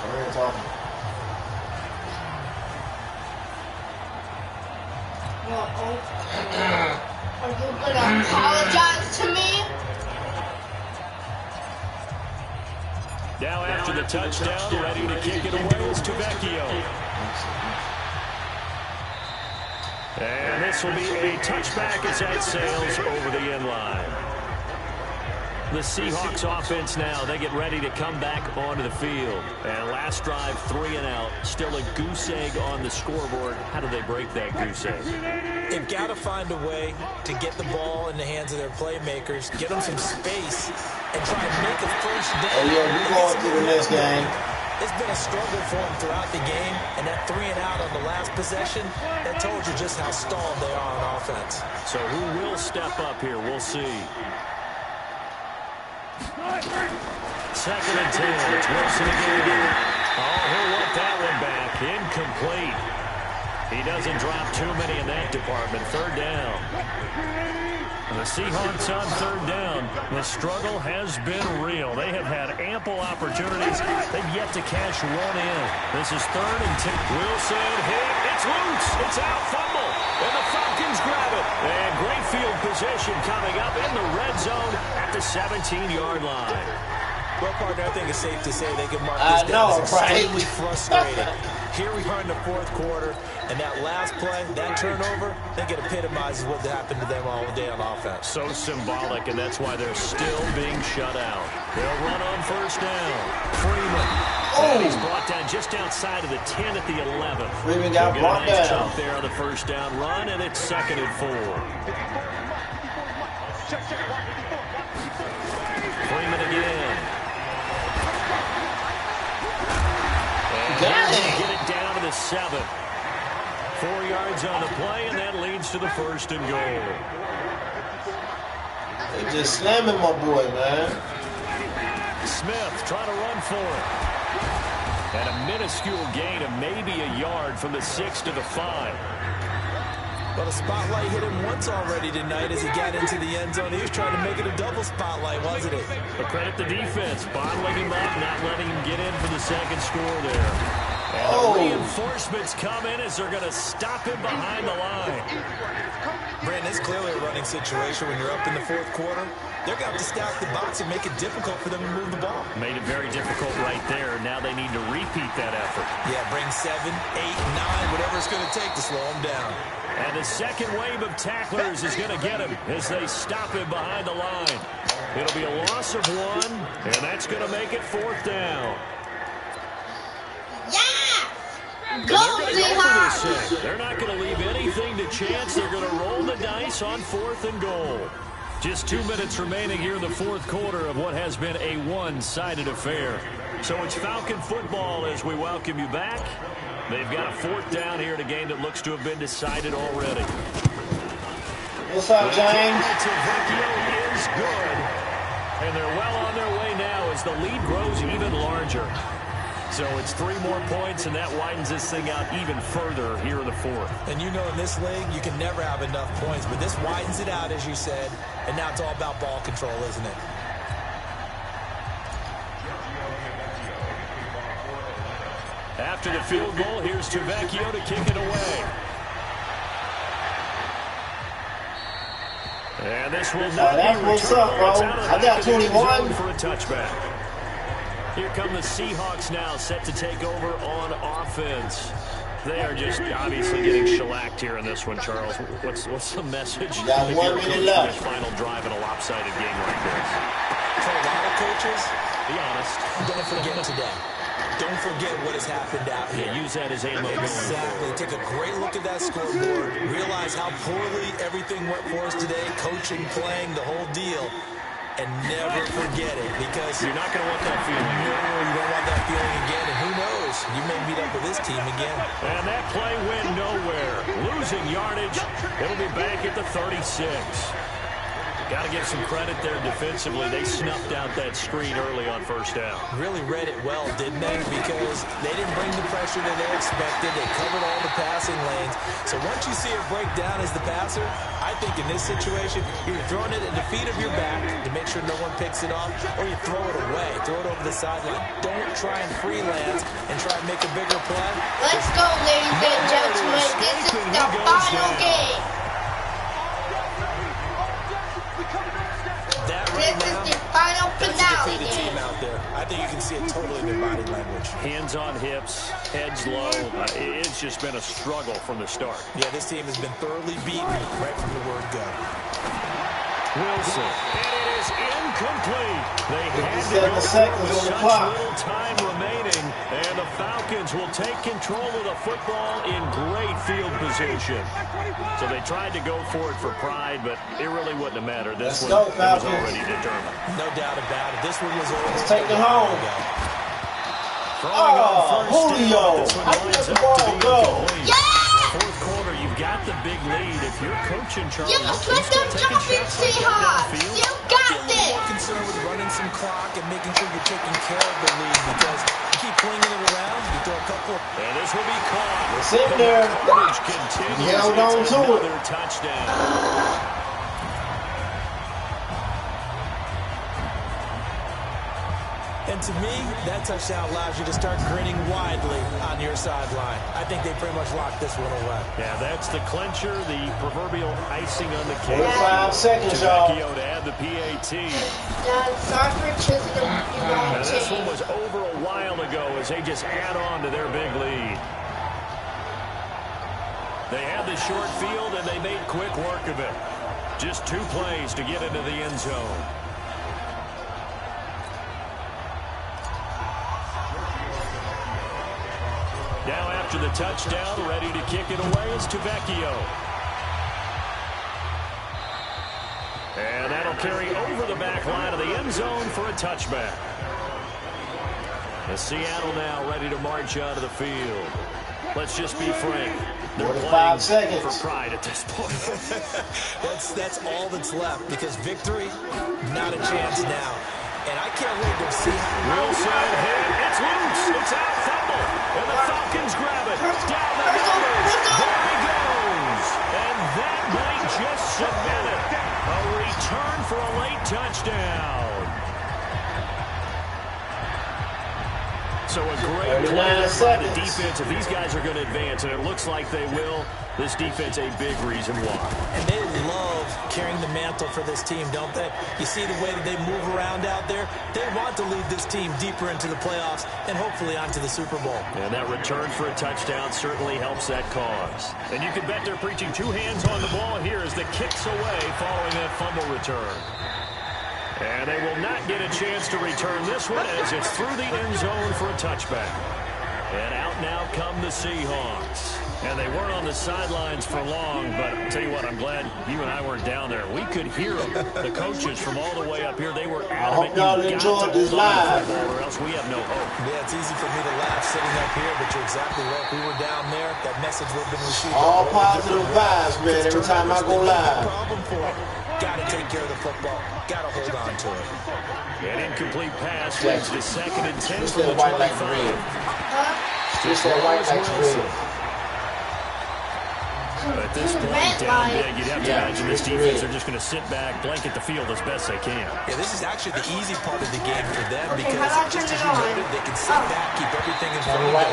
I'm here talking. Are you gonna apologize to me? Now after the touchdown, ready to kick it away is Tavecchio. And this will be a touchback as that sails over the end line. The Seahawks offense now, they get ready to come back onto the field. And last drive, 3 and out. Still a goose egg on the scoreboard. How do they break that goose egg? They've got to find a way to get the ball in the hands of their playmakers, get them some space, and try and make a first down. Oh, yeah, we're going to the next game. It's been a struggle for them throughout the game, and that 3 and out on the last possession, that told you just how stalled they are on offense. So who will step up here? We'll see. 2nd and 10. It's Wilson again. Oh, he'll want that one back. Incomplete. He doesn't drop too many in that department. 3rd down. The Seahawks on 3rd down. The struggle has been real. They have had ample opportunities. They've yet to cash one in. This is 3rd and 10. Wilson hit. It's loose. It's out. Fumble. And the Falcons Falcons grab it. And great field position coming up in the red zone at the 17-yard line. Well, partner, I think it's safe to say they can mark this down as extremely frustrating. Here we are in the fourth quarter, and that last play, that turnover, I think it epitomizes what happened to them all day on offense. So symbolic, and that's why they're still being shut out. They'll run on first down. Freeman. And he's brought down just outside of the 10 at the 11. Freeman got brought down. Jump there on the first down run, and it's 2nd and 4. Freeman again. And get it down to the 7. 4 yards on the play, and that leads to the 1st and goal. They just slamming my boy, man. Smith trying to run for it. And a minuscule gain of maybe a yard from the 6 to the 5. Well, the spotlight hit him once already tonight as he got into the end zone. He was trying to make it a double spotlight, wasn't it? But credit the defense, bottling him up, not letting him get in for the 2nd score there. And the reinforcements come in as they're going to stop him behind the line. Brandon, it's clearly a running situation when you're up in the fourth quarter. They're going to have to stack the box and make it difficult for them to move the ball. Made it very difficult right there. Now they need to repeat that effort. Yeah, bring 7, 8, 9, whatever it's going to take to slow him down. And the second wave of tacklers is going to get him as they stop him behind the line. It'll be a loss of 1, and that's going to make it 4th down. They're not going to leave anything to chance. They're going to roll the dice on 4th and goal. Just 2 minutes remaining here in the fourth quarter of what has been a one-sided affair. So it's Falcon football as we welcome you back. They've got a 4th down here in a game that looks to have been decided already. What's up, James? Is good. And they're well on their way now as the lead grows even larger. So it's 3 more points, and that widens this thing out even further here in the fourth. And you know in this league, you can never have enough points, but this widens it out, as you said, and now it's all about ball control, isn't it? After the field goal, here's Tavecchio to kick it away. And this will not be returned. What's up, bro? I got 21 for a touchback. Here come the Seahawks now, set to take over on offense. They are just obviously getting shellacked here in this one, Charles. What's the message? Got 1 minute left. This final drive in a lopsided game like this. For a lot of coaches, be honest. Don't forget today. Don't forget what has happened out here. Yeah, use that as ammo. Exactly. Take a great look at that scoreboard. Realize how poorly everything went for us today. Coaching, playing, the whole deal. And never forget it, because you're not going to want that feeling. No, you don't want that feeling again. And who knows? You may meet up with this team again. And that play went nowhere. Losing yardage. It'll be back at the 36. Got to give some credit there defensively. They snuffed out that screen early on first down. Really read it well, didn't they? Because they didn't bring the pressure that they expected. They covered all the passing lanes. So once you see it break down as the passer, I think in this situation, you're throwing it at the feet of your back to make sure no one picks it off, or you throw it away. Throw it over the sideline. Don't try and freelance and try and make a bigger play. Let's go, ladies and gentlemen. This is the final game. This is the final finale. The team out there. I think you can see it totally in their body language. Hands on hips, heads low. It's just been a struggle from the start. Yeah, this team has been thoroughly beaten right from the word go. Wilson. And it is incomplete. They had to go seconds on the such clock. little time remaining. And the Falcons will take control of the football in great field position. So they tried to go for it for pride, but it really wouldn't have mattered. This one was already determined. No doubt about it. This one was over. Let's take it home. Julio. How did the ball go? Fourth quarter, you've got the big lead. If you're coaching, Charles, You must let them jump in, Seahawks. You got this. I'm concerned with running some clock and making sure you're taking care of the lead, because you keep flinging it around, you throw a couple. And this will be caught. It's in there. Continues. He held on to it. Another touchdown. And And to me, that touchdown allows you to start grinning widely on your sideline. I think they pretty much locked this one away. Yeah, that's the clincher, the proverbial icing on the cake. 45 seconds, y'all. To add the PAT. Dad, sorry for choosing the wrong Now, this team. one was over a while ago as they just add on to their big lead. They had the short field, and they made quick work of it. Just 2 plays to get into the end zone. Now after the touchdown, ready to kick it away is Tavecchio. And that'll carry over the back line of the end zone for a touchback. And Seattle now ready to march out of the field. Let's just be frank. They're 45 seconds. for pride at this point. That's all that's left, because victory, not a chance now. And I can't wait to see how Wilson hit. It's loose. It's out. Fumble. And the Falcons grab it. Down the numbers. There he goes. And that might just submit it. A return for a late touchdown. So a great play by the defense. If these guys are going to advance, and it looks like they will, this defense a big reason why. And they love carrying the mantle for this team, don't they? You see the way that they move around out there? They want to lead this team deeper into the playoffs and hopefully onto the Super Bowl. And that return for a touchdown certainly helps that cause. And you can bet they're preaching 2 hands on the ball here as the kick's away following that fumble return. And they will not get a chance to return this one as it's through the end zone for a touchback. And out now come the Seahawks. And they weren't on the sidelines for long, but I'll tell you what, I'm glad you and I weren't down there. We could hear them. The coaches from all the way up here, they were adamant. I hope y'all enjoyed this live. Or else we have no hope. Yeah, it's easy for me to laugh sitting up here, but you're exactly right. We were down there. That message would have been received. All positive vibes, man, every time I go live. Problem for it. Got to take care of the football. Got to hold on to it. An incomplete pass leads to 2nd and 10 Switch from the that white like 25. red. Switch that white like red. But at this point, down big, you'd have to imagine this defense are just going to sit back, blanket the field as best they can. Yeah, this is actually the easy part of the game for them because, just as you noted, they can sit back, keep everything in front of them.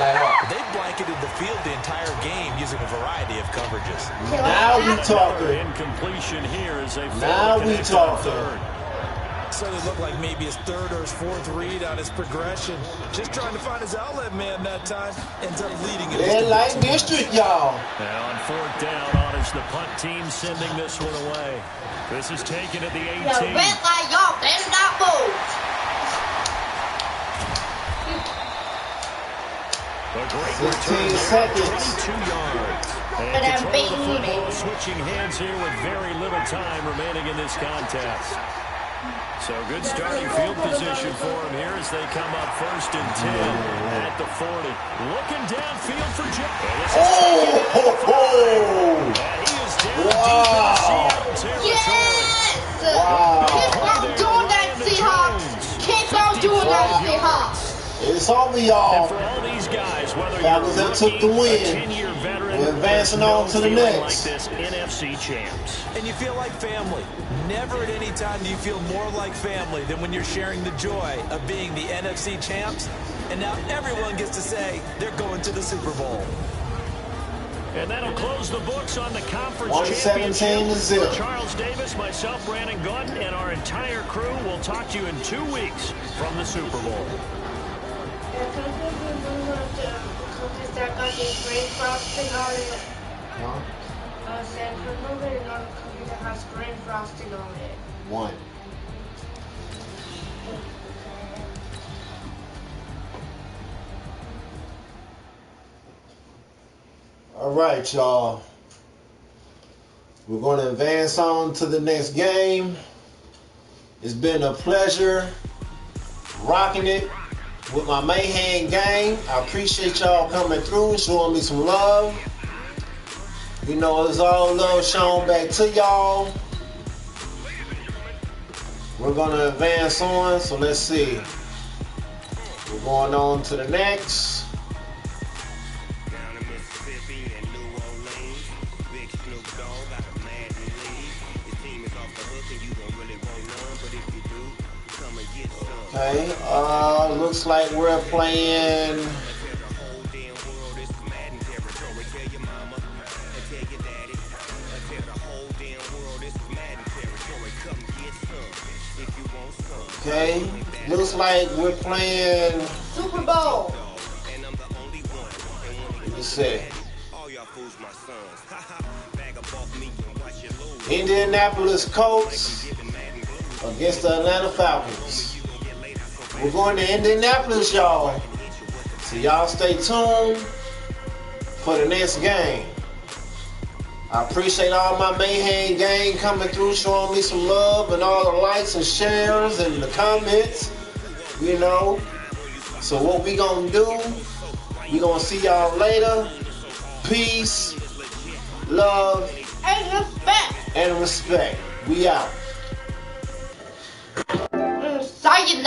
They blanketed the field the entire game using a variety of coverages. Now we talking. Incompletion here as they Now we talking. So they look like maybe his 3rd or his 4th read on his progression. Just trying to find his outlet man that time. Ends up leading it. Red light district, y'all. Now on 4th down, Otters, the punt team sending this one away. This is taken at the 18. The red light, y'all better not move. A great 16 return seconds. 22 yards. And But I'm control of the beating football you. switching hands here with very little time remaining in this contest. So good starting field position for him here as they come up 1st and 10 at the 40. Looking downfield for Joe. Oh! And he is down Wow. deep in the Seattle territory. Yes! Wow. Keep on doing that, Seahawks. Keep on doing that, Seahawks. It's over, And y'all. for all these guys, whether Falcons you're have took the rookie, win. a 10-year veteran, We're advancing there's on to the feeling next. like this NFC champs. And you feel like family. Never at any time do you feel more like family than when you're sharing the joy of being the NFC champs. And now everyone gets to say they're going to the Super Bowl. And that'll close the books on the conference 117 to 0. For Charles Davis, myself, Brandon Gordon, and our entire crew will talk to you in 2 weeks from the Super Bowl. One. All right, y'all. We're going to advance on to the next game. It's been a pleasure rocking it with my Mayhem gang. I appreciate y'all coming through and showing me some love. You know, it's all love shown back to y'all. We're going to advance on, so let's see. We're going on to the next. Okay, looks like we're playing okay, looks like we're playing Super Bowl. let me see. Indianapolis Colts against the Atlanta Falcons. We're going to Indianapolis, y'all. So y'all stay tuned for the next game. I appreciate all my Mayhem gang coming through, showing me some love and all the likes and shares and the comments, you know. So what we gonna do, we gonna see y'all later. Peace, love, And respect. and respect. We out. Sayonara.